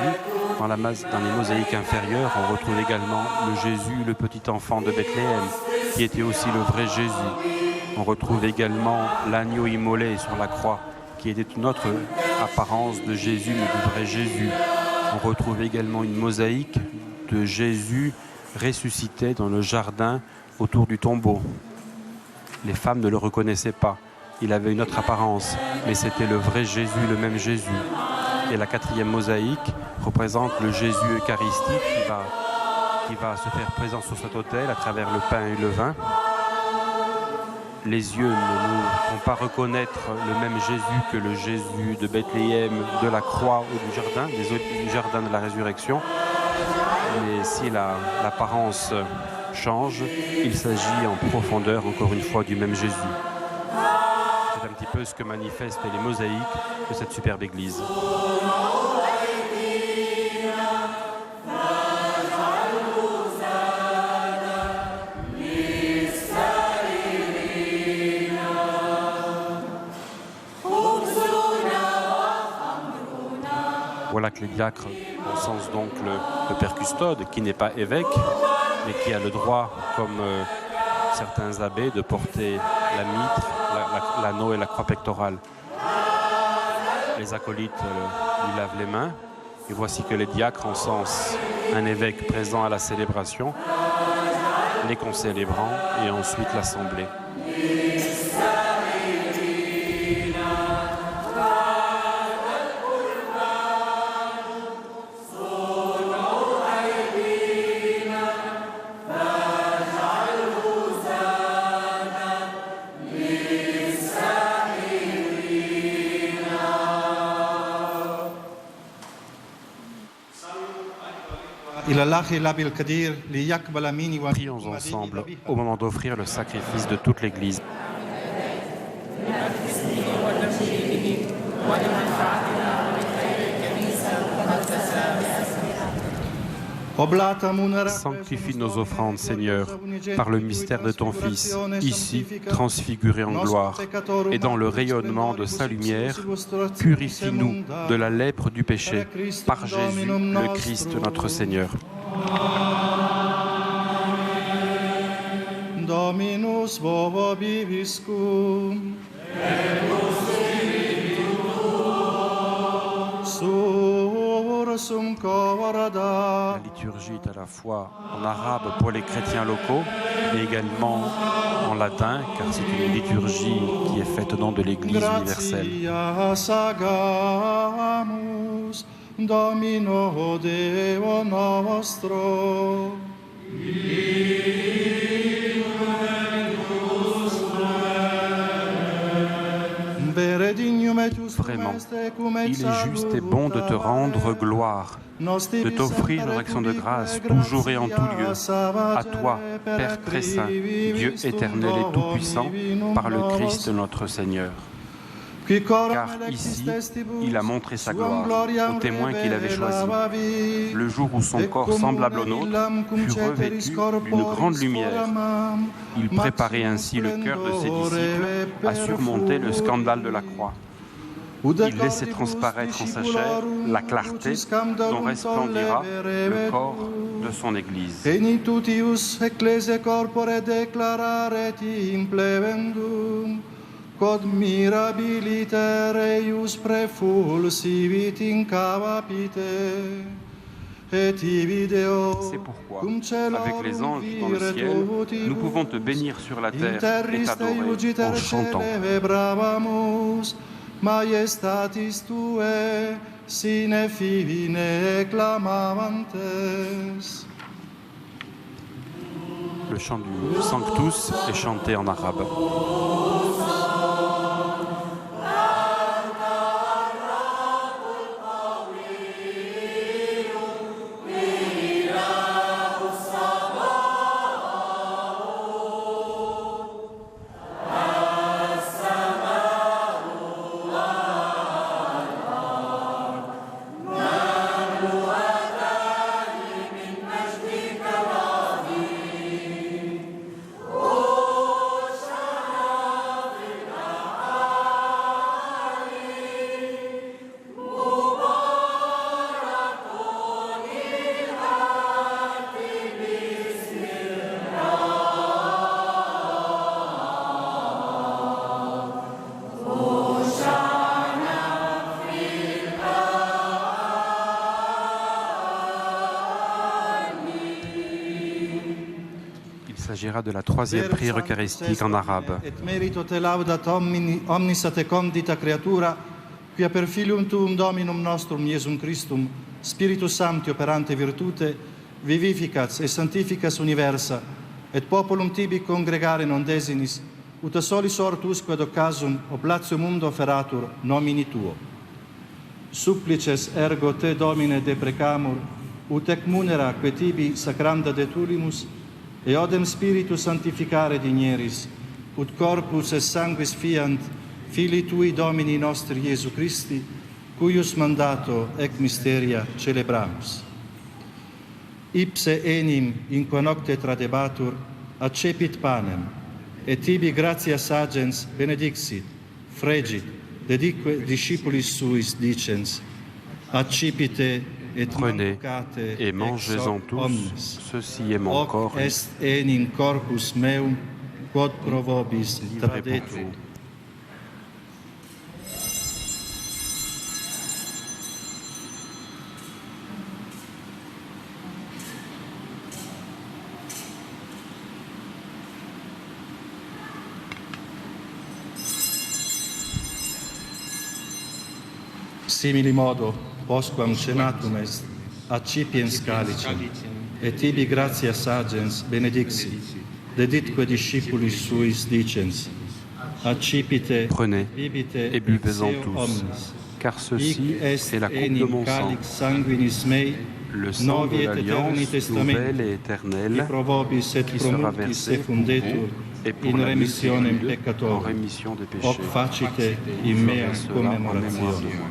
Speaker 2: dans les mosaïques inférieures, on retrouve également le Jésus, le petit enfant de Bethléem, qui était aussi le vrai Jésus. On retrouve également l'agneau immolé sur la croix, qui était une autre apparence de Jésus, mais du vrai Jésus. On retrouve également une mosaïque de Jésus ressuscité dans le jardin autour du tombeau. Les femmes ne le reconnaissaient pas. Il avait une autre apparence, mais c'était le vrai Jésus, le même Jésus. Et la 4e mosaïque représente le Jésus eucharistique qui va se faire présent sur cet autel à travers le pain et le vin. Les yeux ne nous font pas reconnaître le même Jésus que le Jésus de Bethléem, de la croix ou du jardin de la résurrection. Mais si l'apparence change, il s'agit en profondeur, encore une fois, du même Jésus. C'est un petit peu ce que manifestent les mosaïques de cette superbe église. Voilà que les diacres encensent donc le père custode, qui n'est pas évêque, mais qui a le droit, comme certains abbés, de porter la mitre, l'anneau et la croix pectorale. Les acolytes lui lavent les mains, et voici que les diacres encensent un évêque présent à la célébration, les concélébrants et ensuite l'assemblée. Prions ensemble au moment d'offrir le sacrifice de toute l'Église. Sanctifie nos offrandes, Seigneur, par le mystère de ton Fils, ici transfiguré en gloire, et dans le rayonnement de sa lumière, purifie-nous de la lèpre du péché, par Jésus, le Christ notre Seigneur.
Speaker 3: Dominus vobiscum.
Speaker 2: La liturgie est à la fois en arabe pour les chrétiens locaux, mais également en latin, car c'est une liturgie qui est faite au nom de l'Église universelle.
Speaker 3: Domino Deo nostro.
Speaker 2: Vraiment, il est juste et bon de te rendre gloire, de t'offrir une action de grâce toujours et en tout lieu. À toi, Père très saint, Dieu éternel et tout-puissant, par le Christ notre Seigneur. car ici, il a montré sa gloire aux témoins qu'il avait choisis. Le jour où son corps semblable au nôtre fut revêtu d'une grande lumière, il préparait ainsi le cœur de ses disciples à surmonter le scandale de la croix. Il laissait transparaître en sa chair la clarté dont resplendira le corps de son Église.
Speaker 8: Quod mirabiliter eius prefulsivit in capite.
Speaker 2: C'est pourquoi, avec les anges dans le ciel, nous pouvons te bénir sur la terre et t'adorer en chantant.
Speaker 8: Majestatis tuae sine fine clamavantes.
Speaker 2: Le chant du Sanctus est chanté en arabe. Il s'agira de la troisième prière eucharistique en arabe.
Speaker 8: Et merito te laudat omnis a te condita creatura, quia per filium tuum Dominum nostrum Iesum Christum, Spiritus Sancti operante virtute, vivificats et sanctificas universa, et populum tibi congregare non desinis, ut solis ortus quod occasum oblatio mundo feratur nomini tuo. Supplices ergo te Domine deprecamur, ut ec munera que tibi sacranda detulimus, e odem Spiritus sanctificare digneris, ut corpus et sanguis fiant Filii Tui Domini nostri Iesu Christi, cuius mandato ec mysteria celebramus. Ipse enim in qua nocte tradebatur, accepit panem, et tibi gratias agens benedixit, fregit, dedique discipulis suis dicens, accipite et
Speaker 2: Prenez et mangez-en tous, ceci est mon corps,
Speaker 8: hoc est enim corpus meum, quod pro vobis
Speaker 2: livré pour
Speaker 8: tradetur.
Speaker 2: vous.
Speaker 8: Simili modo, postquam cenatum est, accipiens calicem, et tibi gratias agens benedixit, deditque discipulis suis dicens, accipite,
Speaker 2: Prenez
Speaker 8: bibite,
Speaker 2: et buvez-en
Speaker 8: seu
Speaker 2: tous,
Speaker 8: omnis.
Speaker 2: car ceci
Speaker 8: Hic est
Speaker 2: est la coupe de
Speaker 8: enim
Speaker 2: mon sang,
Speaker 8: calix sanguinis mei,
Speaker 2: le sang de
Speaker 8: novi et eterni
Speaker 2: l'alliance
Speaker 8: testamentum,
Speaker 2: nouvelle et
Speaker 8: qui
Speaker 2: éternelle,
Speaker 8: pro vobis et
Speaker 2: qui
Speaker 8: pro
Speaker 2: sera
Speaker 8: multis
Speaker 2: versé pour
Speaker 8: effundetur
Speaker 2: vous et pour
Speaker 8: in
Speaker 2: la
Speaker 8: remissionem
Speaker 2: multitude en
Speaker 8: peccatorum.
Speaker 2: rémission des péchés.
Speaker 8: Hoc facite in
Speaker 2: Vous
Speaker 8: mea
Speaker 2: ferez cela en mémoire de
Speaker 8: commemorationem.
Speaker 2: moi.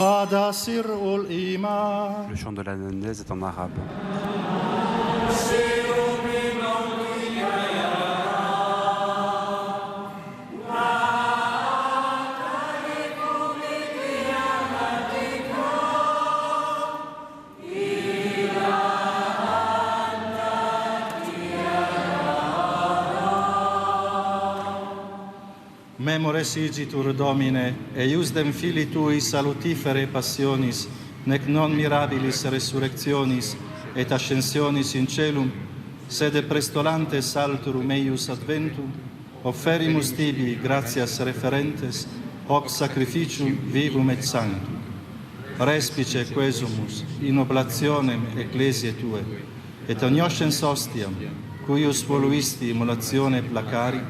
Speaker 8: Adasir ul iman.
Speaker 2: Le chant de l'analyse est en arabe.
Speaker 8: Memores igitur Domine, eiusdem Filii Tui salutifere passionis, nec non mirabilis resurrectionis et ascensionis in celum, sede prestolante salturum eius adventum, offerimus tibi gratias referentes, hoc sacrificium vivum et sanctum. Respice quesumus in oblationem ecclesiae Tue, et agnoscens ostiam, cuius voluisti immolatione placari,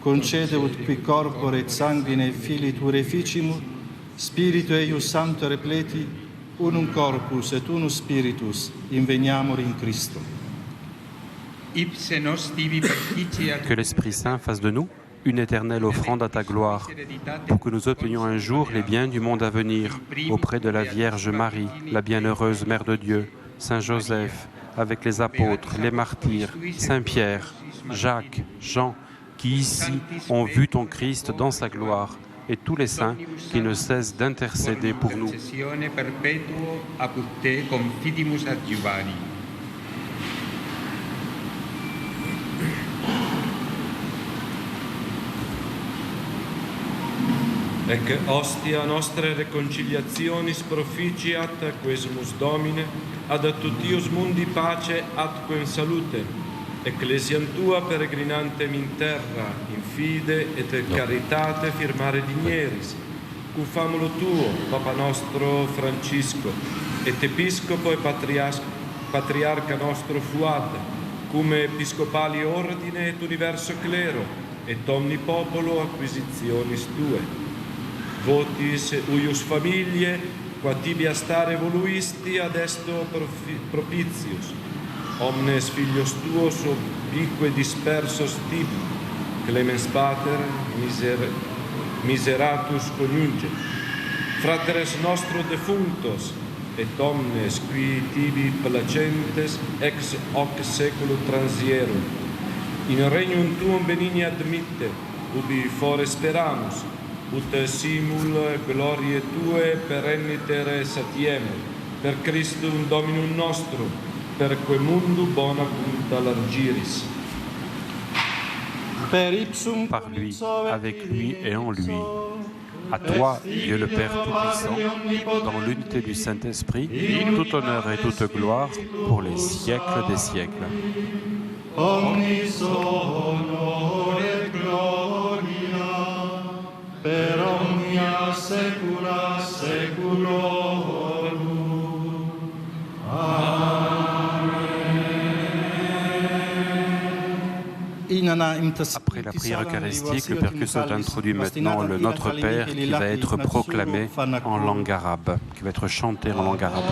Speaker 8: concedevut qui corpore et sanguine Filii tu reficimur, Spiritu eius Sancto repleti, unum corpus et unus spiritus, inveniamur in Christo.
Speaker 2: Que l'Esprit Saint fasse de nous une éternelle offrande à ta gloire, pour que nous obtenions un jour les biens du monde à venir, auprès de la Vierge Marie, la bienheureuse Mère de Dieu, Saint Joseph, avec les apôtres, les martyrs, Saint Pierre, Jacques, Jean, qui ici ont vu ton Christ dans sa gloire, et tous les saints qui ne cessent d'intercéder pour nous.
Speaker 7: Ec ostia nostre reconciliationis proficiat quesumus Domine, ad tuttius mundi pace atquem salute, ecclesiam tua peregrinantem in terra, in fide et caritate firmare digneris, cum famulo tuo, Papa nostro Francisco, et Episcopo e Patriarca nostro Fuad, cum episcopali ordine et universo clero, et omni popolo acquisitionis tue. Votis uius familie, qua tibia stare voluisti ad esto propitius, omnes filios tuos ubique dispersos tibi, clemens pater miseratus coniuge, fratres nostro defunctos, et omnes qui tibi placentes ex hoc seculo transierum, in regnum tuum benigni admitte, ubi fore speramus, ut simul gloriae tue perennitere satiemur, per Christum Dominum nostrum, per quem mundo bona punta largiris.
Speaker 2: Par lui, avec lui et en lui. À toi, Dieu le Père Tout-Puissant, dans l'unité du Saint-Esprit, tout honneur et toute gloire pour les siècles des siècles. Omnis honor et gloria per omnia saecula saeculorum. Après la prière eucharistique, le Père Custode introduit maintenant le Notre Père qui va être proclamé en langue arabe, qui va être chanté en langue arabe.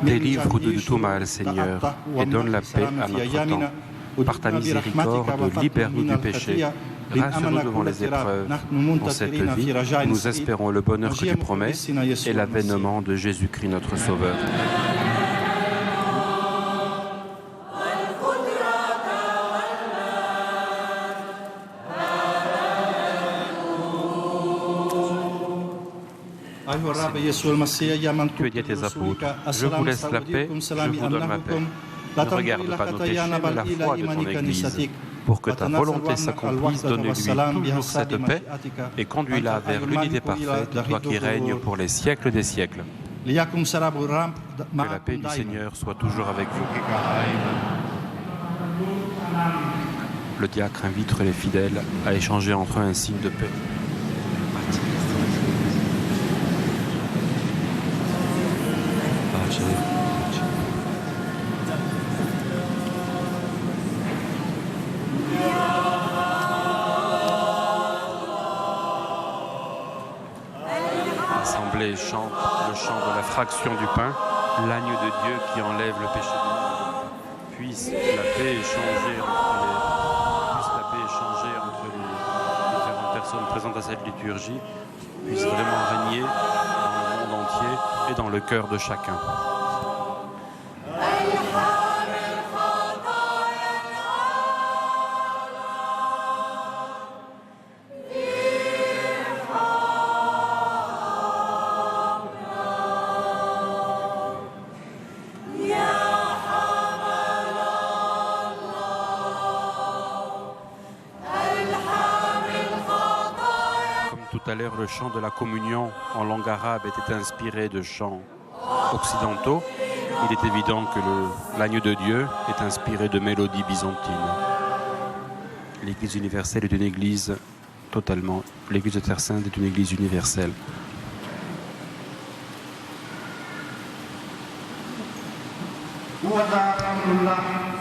Speaker 2: Délivre-nous de tout mal, Seigneur, et donne la paix à notre temps. Par ta miséricorde, libère-nous du péché. Rassure-nous devant les épreuves. En cette vie, nous espérons le bonheur que tu promets et l'avènement de Jésus-Christ, notre Sauveur. Tu as dit à tes apôtres, je vous laisse la paix, je vous donne ma paix. Ne regarde pas nos péchés, mais la foi de ton Église. Pour que ta volonté s'accomplisse, donne-lui toujours cette paix et conduis-la vers l'unité parfaite, toi qui règnes pour les siècles des siècles. Que la paix du Seigneur soit toujours avec vous. Le diacre invite les fidèles à échanger entre eux un signe de paix. l'Assemblée chante le chant de la fraction du pain, l'agneau de Dieu qui enlève le péché du monde. Puisse la paix échanger entre les différentes personnes présentes à cette liturgie, puisse vraiment régner dans le monde entier et dans le cœur de chacun. Tout à l'heure, le chant de la communion en langue arabe était inspiré de chants occidentaux. Il est évident que l'agneau de Dieu est inspiré de mélodies byzantines. L'Église universelle est une Église totalement... L'Église de Terre Sainte est une Église universelle.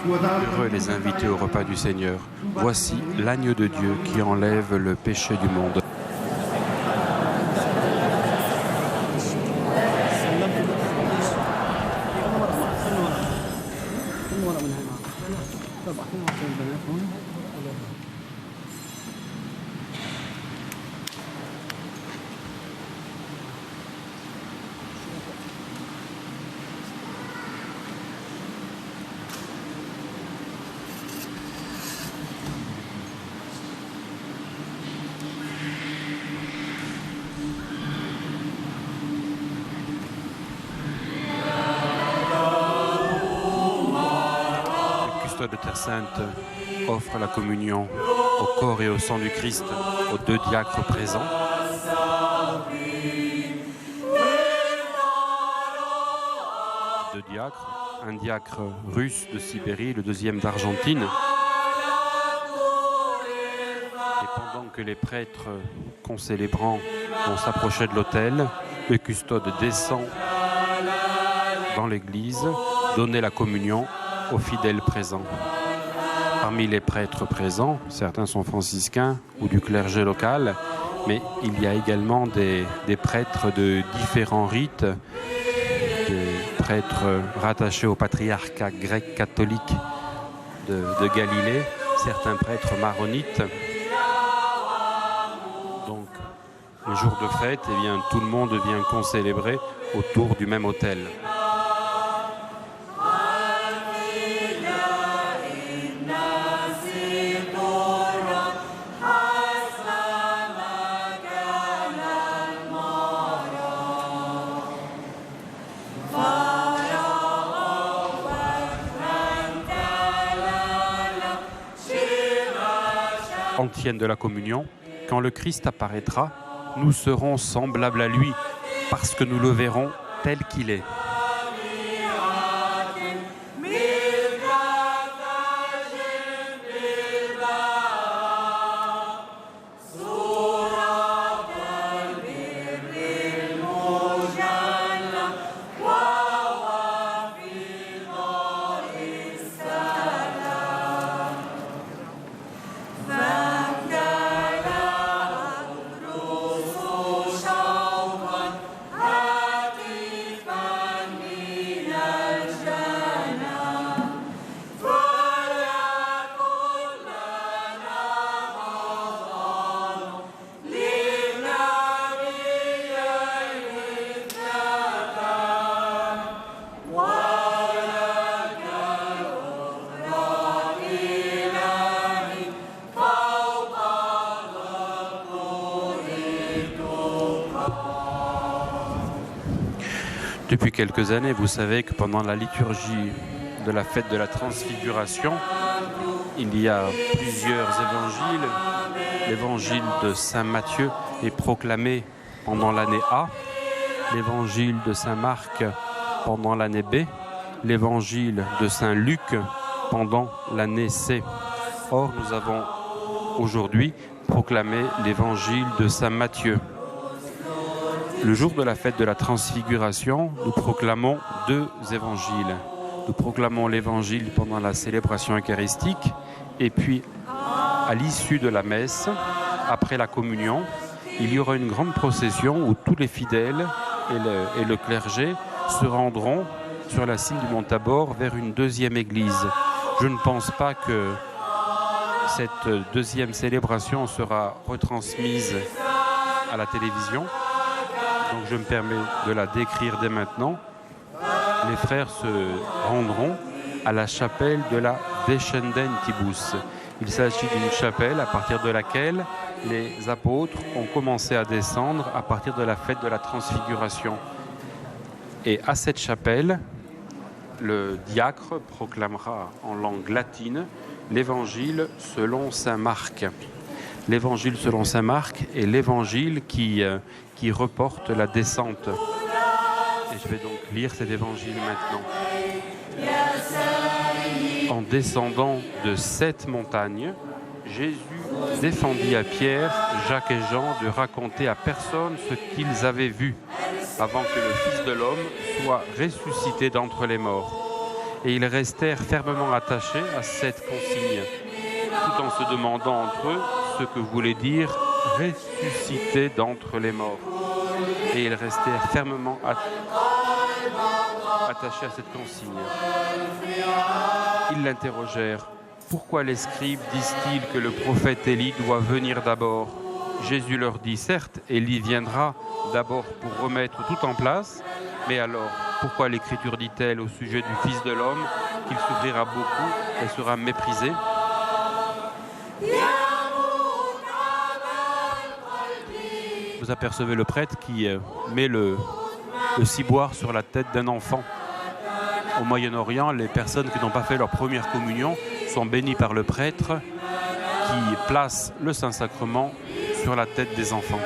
Speaker 2: Heureux les invités au repas du Seigneur. Voici l'agneau de Dieu qui enlève le péché du monde. De Terre Sainte offre la communion au corps et au sang du Christ aux deux diacres présents. Deux diacres, un diacre russe de Sibérie, le deuxième d'Argentine. Et pendant que les prêtres concélébrants vont s'approcher de l'autel, le custode descend dans l'église, donner la communion aux fidèles présents. Parmi les prêtres présents, certains sont franciscains ou du clergé local, mais il y a également des prêtres de différents rites, des prêtres rattachés au patriarcat grec catholique de Galilée, certains prêtres maronites. Donc, le jour de fête, eh bien, tout le monde vient concélébrer autour du même autel. Antienne de la communion, quand le Christ apparaîtra, nous serons semblables à lui, parce que nous le verrons tel qu'il est. Depuis quelques années, vous savez que pendant la liturgie de la fête de la Transfiguration, il y a plusieurs évangiles. L'évangile de Saint Matthieu est proclamé pendant l'année A, l'évangile de Saint Marc pendant l'année B, l'évangile de Saint Luc pendant l'année C. Or, nous avons aujourd'hui proclamé l'évangile de Saint Matthieu. Le jour de la fête de la Transfiguration, nous proclamons deux évangiles. Nous proclamons l'évangile pendant la célébration eucharistique et puis à l'issue de la messe, après la communion, il y aura une grande procession où tous les fidèles et le clergé se rendront sur la cime du mont Tabor vers une deuxième église. Je ne pense pas que cette deuxième célébration sera retransmise à la télévision, donc je me permets de la décrire dès maintenant. Les frères se rendront à la chapelle de la Descendentibus. Il s'agit d'une chapelle à partir de laquelle les apôtres ont commencé à descendre à partir de la fête de la Transfiguration. Et à cette chapelle, le diacre proclamera en langue latine l'évangile selon saint Marc. L'évangile selon saint Marc est l'évangile qui reporte la descente. Et je vais donc lire cet évangile maintenant. En descendant de cette montagne, Jésus défendit à Pierre, Jacques et Jean de raconter à personne ce qu'ils avaient vu avant que le Fils de l'homme soit ressuscité d'entre les morts. Et ils restèrent fermement attachés à cette consigne, tout en se demandant entre eux ce que voulait dire ressuscité d'entre les morts. Et ils restèrent fermement attachés à cette consigne. Ils l'interrogèrent. Pourquoi les scribes disent-ils que le prophète Élie doit venir d'abord? Jésus leur dit, certes, Élie viendra d'abord pour remettre tout en place, mais alors, pourquoi l'Écriture dit-elle au sujet du Fils de l'homme qu'il souffrira beaucoup et sera méprisé? Vous apercevez le prêtre qui met le ciboire sur la tête d'un enfant. Au Moyen-Orient, les personnes qui n'ont pas fait leur première communion sont bénies par le prêtre qui place le Saint-Sacrement sur la tête des enfants.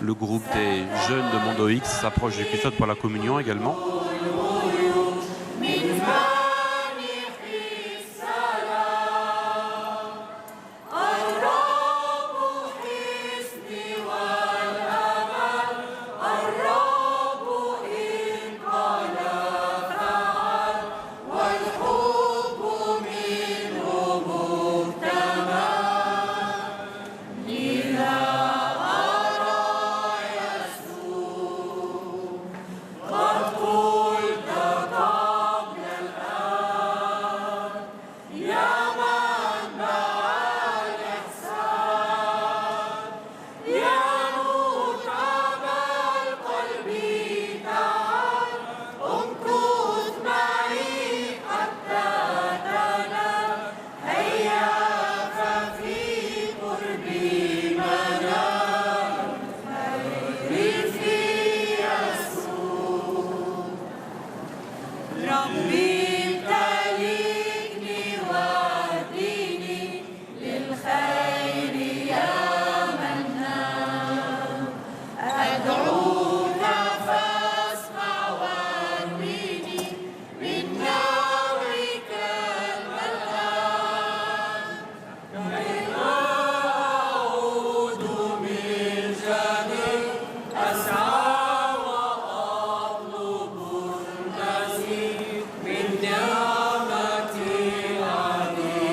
Speaker 2: Le groupe des jeunes de Mondo X s'approche du Christ pour la communion également.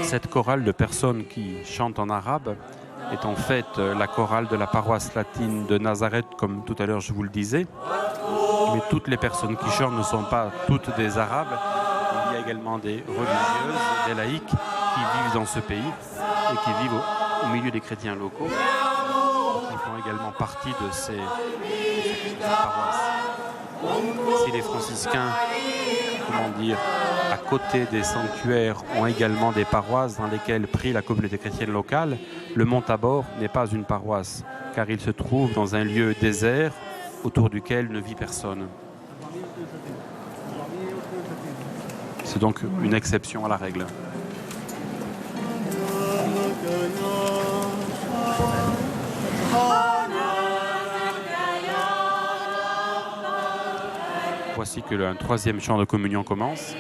Speaker 2: Cette chorale de personnes qui chantent en arabe est en fait la chorale de la paroisse latine de Nazareth, comme tout à l'heure je vous le disais. Mais toutes les personnes qui chantent ne sont pas toutes des arabes. Il y a également des religieuses, des laïcs qui vivent dans ce pays et qui vivent au milieu des chrétiens locaux, qui font également partie de ces paroisses. Si les franciscains, à côté des sanctuaires, ont également des paroisses dans lesquelles prie la communauté chrétienne locale, le mont Tabor n'est pas une paroisse, car il se trouve dans un lieu désert autour duquel ne vit personne. C'est donc une exception à la règle. Voici que un troisième chant de communion commence.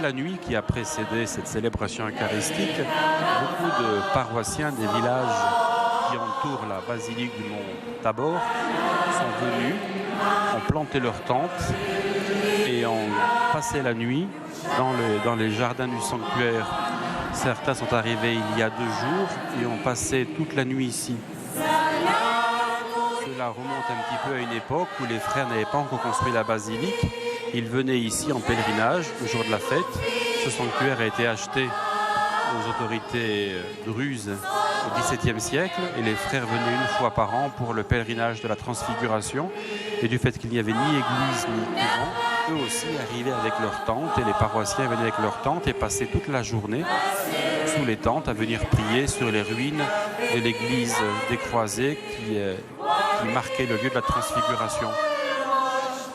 Speaker 2: la nuit qui a précédé cette célébration eucharistique, beaucoup de paroissiens des villages qui entourent la basilique du mont Tabor sont venus, ont planté leurs tentes et ont passé la nuit dans les jardins du sanctuaire. Certains sont arrivés il y a 2 jours et ont passé toute la nuit ici. Cela remonte un petit peu à une époque où les frères n'avaient pas encore construit la basilique. Ils venaient ici en pèlerinage le jour de la fête. Ce sanctuaire a été acheté aux autorités druzes au XVIIe siècle et les frères venaient une fois par an pour le pèlerinage de la Transfiguration. Et du fait qu'il n'y avait ni église ni couvent, eux aussi arrivaient avec leurs tentes et les paroissiens venaient avec leurs tentes et passaient toute la journée sous les tentes à venir prier sur les ruines de l'église des Croisés qui marquait le lieu de la Transfiguration.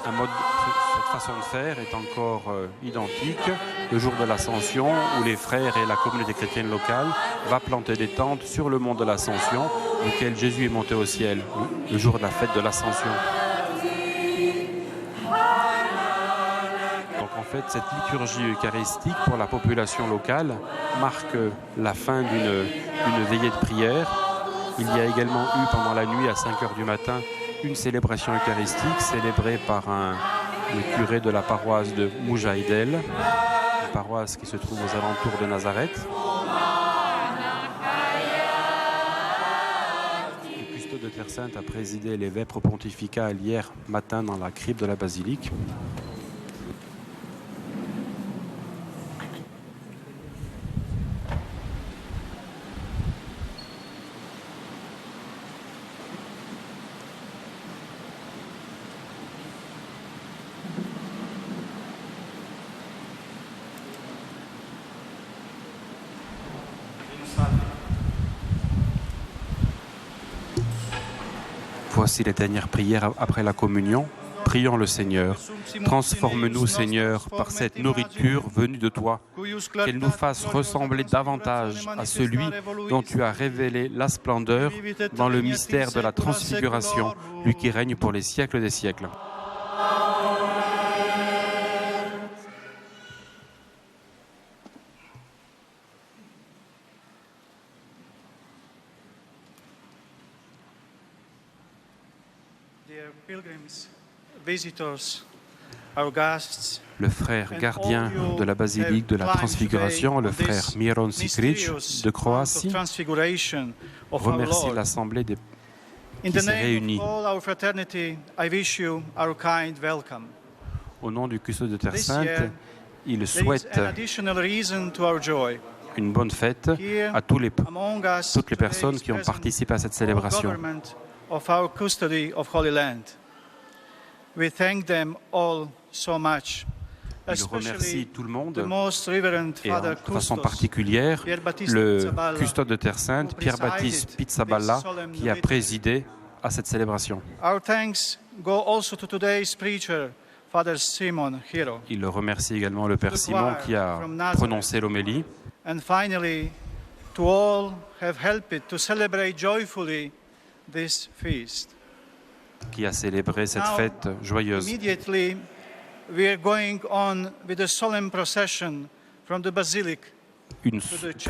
Speaker 2: Cette façon de faire est encore identique le jour de l'Ascension où les frères et la communauté chrétienne locale va planter des tentes sur le mont de l'Ascension duquel Jésus est monté au ciel le jour de la fête de l'Ascension. Donc en fait cette liturgie eucharistique pour la population locale marque la fin d'une veillée de prière. Il y a également eu pendant la nuit à 5h du matin une célébration eucharistique célébrée par le curé de la paroisse de Moujaïdel, une paroisse qui se trouve aux alentours de Nazareth. Le custode de Terre Sainte a présidé les vêpres pontificales hier matin dans la crypte de la basilique. Voici les dernières prières après la communion. Prions le Seigneur. Transforme-nous, Seigneur, par cette nourriture venue de toi, qu'elle nous fasse ressembler davantage à celui dont tu as révélé la splendeur dans le mystère de la transfiguration, lui qui règne pour les siècles des siècles. Le frère gardien de la basilique de la Transfiguration, le frère Miron Sikric de Croatie, remercie l'Assemblée qui s'est réunie. Au nom du custode de Terre Sainte, il souhaite une bonne fête à toutes les personnes qui ont participé à cette célébration. Il remercie tout le monde et de façon particulière le custode de Terre Sainte, Pierre-Baptiste Pizzaballa, qui a présidé à cette célébration. Il remercie également le Père Simon qui a prononcé l'homélie.
Speaker 3: And finally, to all have helped to celebrate joyfully this feast.
Speaker 2: Qui a célébré cette fête joyeuse.
Speaker 3: Immediately, we are going on with a solemn procession from the basilic.
Speaker 2: Une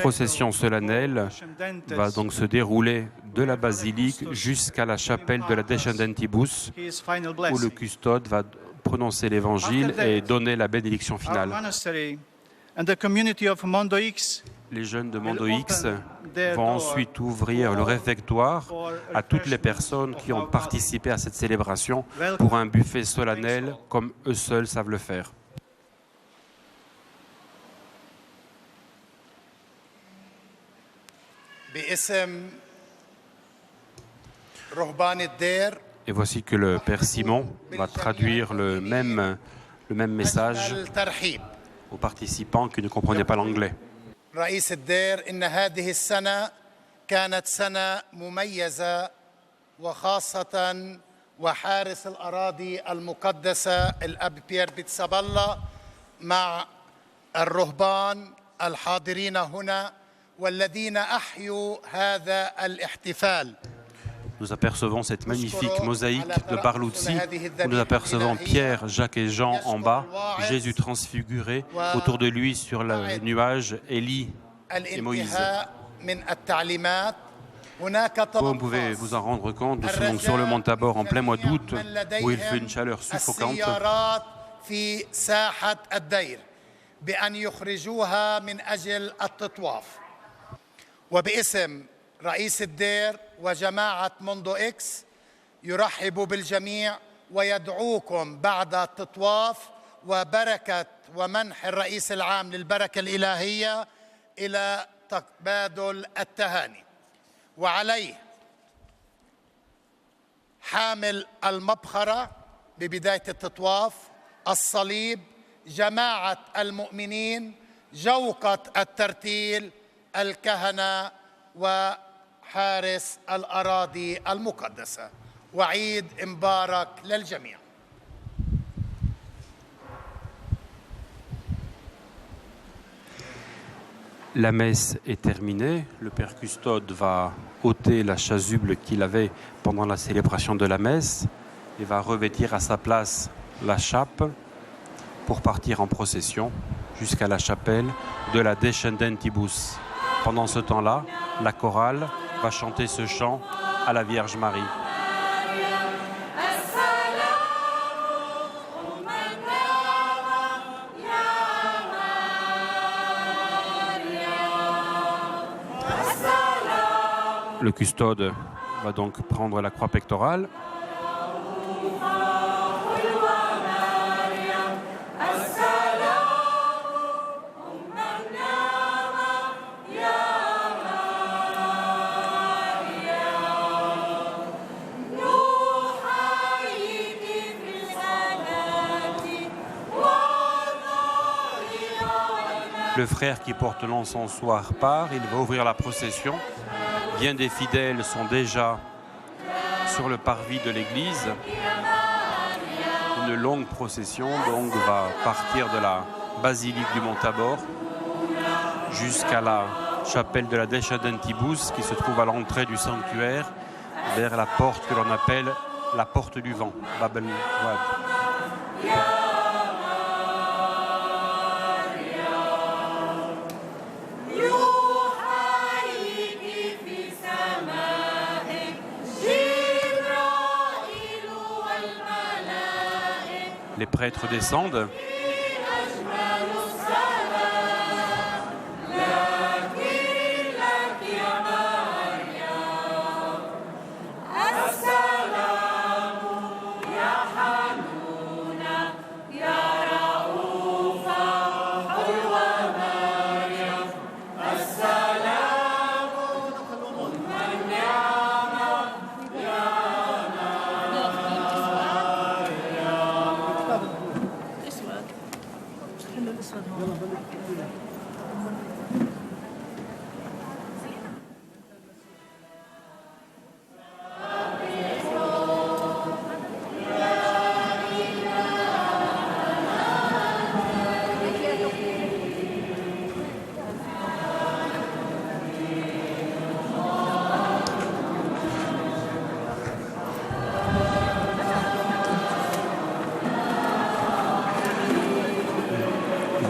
Speaker 2: procession solennelle va donc se dérouler de la basilique jusqu'à la chapelle de la Descendentibus, où le custode va prononcer l'évangile et donner la bénédiction finale. Les jeunes de Mondo X vont ensuite ouvrir le réfectoire à toutes les personnes qui ont participé à cette célébration pour un buffet solennel comme eux seuls savent le faire. Et voici que le Père Simon va traduire le même message aux participants qui ne comprenaient pas l'anglais.
Speaker 9: رئيس الدير إن هذه السنة كانت سنة مميزة وخاصة وحارس الأراضي المقدسة الأب بيير بيتسابالا مع الرهبان الحاضرين هنا والذين أحيوا هذا الاحتفال.
Speaker 2: Nous apercevons cette magnifique mosaïque de Barloutsi, où nous apercevons Pierre, Jacques et Jean en bas, Jésus transfiguré, autour de lui sur le nuage, Élie et Moïse. Vous pouvez vous en rendre compte, nous sommes donc sur le mont Tabor en plein mois d'août, où il fait une chaleur suffocante.
Speaker 9: بأن يخرجوها من أجل التطواف وباسم رئيس الدير وجماعة موندو إكس يرحب بالجميع ويدعوكم بعد التطواف وبركة ومنح الرئيس العام للبركة الإلهية إلى تبادل التهاني وعليه حامل المبخرة ببداية التطواف الصليب جماعة المؤمنين جوقة الترتيل الكهنة وحارس الأراضي المقدسة وعيد مبارك للجميع.
Speaker 2: La messe est terminée. Le père custode va ôter la chasuble qu'il avait pendant la célébration de la messe et va revêtir à sa place la chape pour partir en procession jusqu'à la chapelle de la Descendentibus. Pendant ce temps-là, la chorale va chanter ce chant à la Vierge Marie. Le custode va donc prendre la croix pectorale. Le frère qui porte l'encensoir part, il va ouvrir la procession. Bien des fidèles sont déjà sur le parvis de l'église. Une longue procession donc va partir de la basilique du Mont Tabor jusqu'à la chapelle de la Descendentibus qui se trouve à l'entrée du sanctuaire vers la porte que l'on appelle la porte du vent, Bab el-Wad. Les prêtres descendent.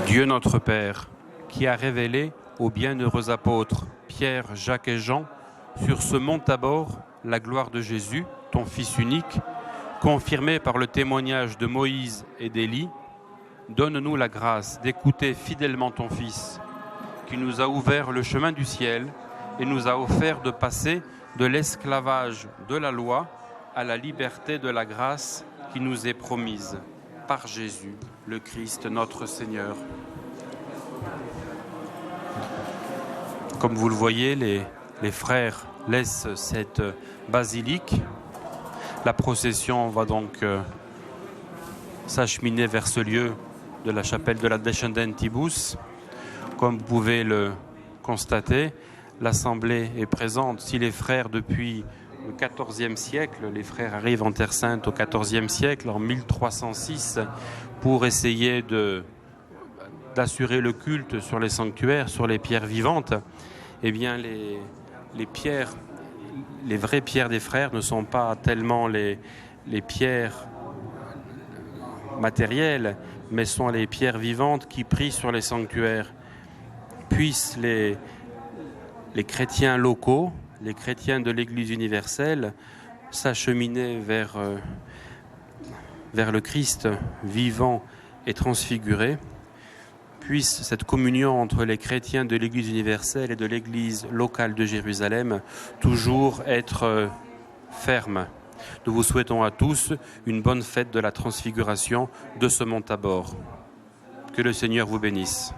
Speaker 2: Dieu notre Père, qui a révélé aux bienheureux apôtres Pierre, Jacques et Jean sur ce mont Tabor la gloire de Jésus, ton Fils unique, confirmé par le témoignage de Moïse et d'Élie, donne-nous la grâce d'écouter fidèlement ton Fils, qui nous a ouvert le chemin du ciel et nous a offert de passer de l'esclavage de la loi à la liberté de la grâce qui nous est promise par Jésus, le Christ, notre Seigneur. Comme vous le voyez, les frères laissent cette basilique. La procession va donc s'acheminer vers ce lieu de la chapelle de la Descendentibus. Comme vous pouvez le constater, l'Assemblée est présente. Si les frères, depuis le XIVe siècle, les frères arrivent en Terre Sainte au XIVe siècle, en 1306, pour essayer d'assurer le culte sur les sanctuaires, sur les pierres vivantes, eh bien les pierres les vraies pierres des frères ne sont pas tellement les pierres matérielles, mais sont les pierres vivantes qui prient sur les sanctuaires. Puissent les chrétiens locaux, les chrétiens de l'Église universelle, s'acheminer vers le Christ vivant et transfiguré. Puisse cette communion entre les chrétiens de l'Église universelle et de l'Église locale de Jérusalem toujours être ferme. Nous vous souhaitons à tous une bonne fête de la transfiguration de ce mont Tabor. Que le Seigneur vous bénisse.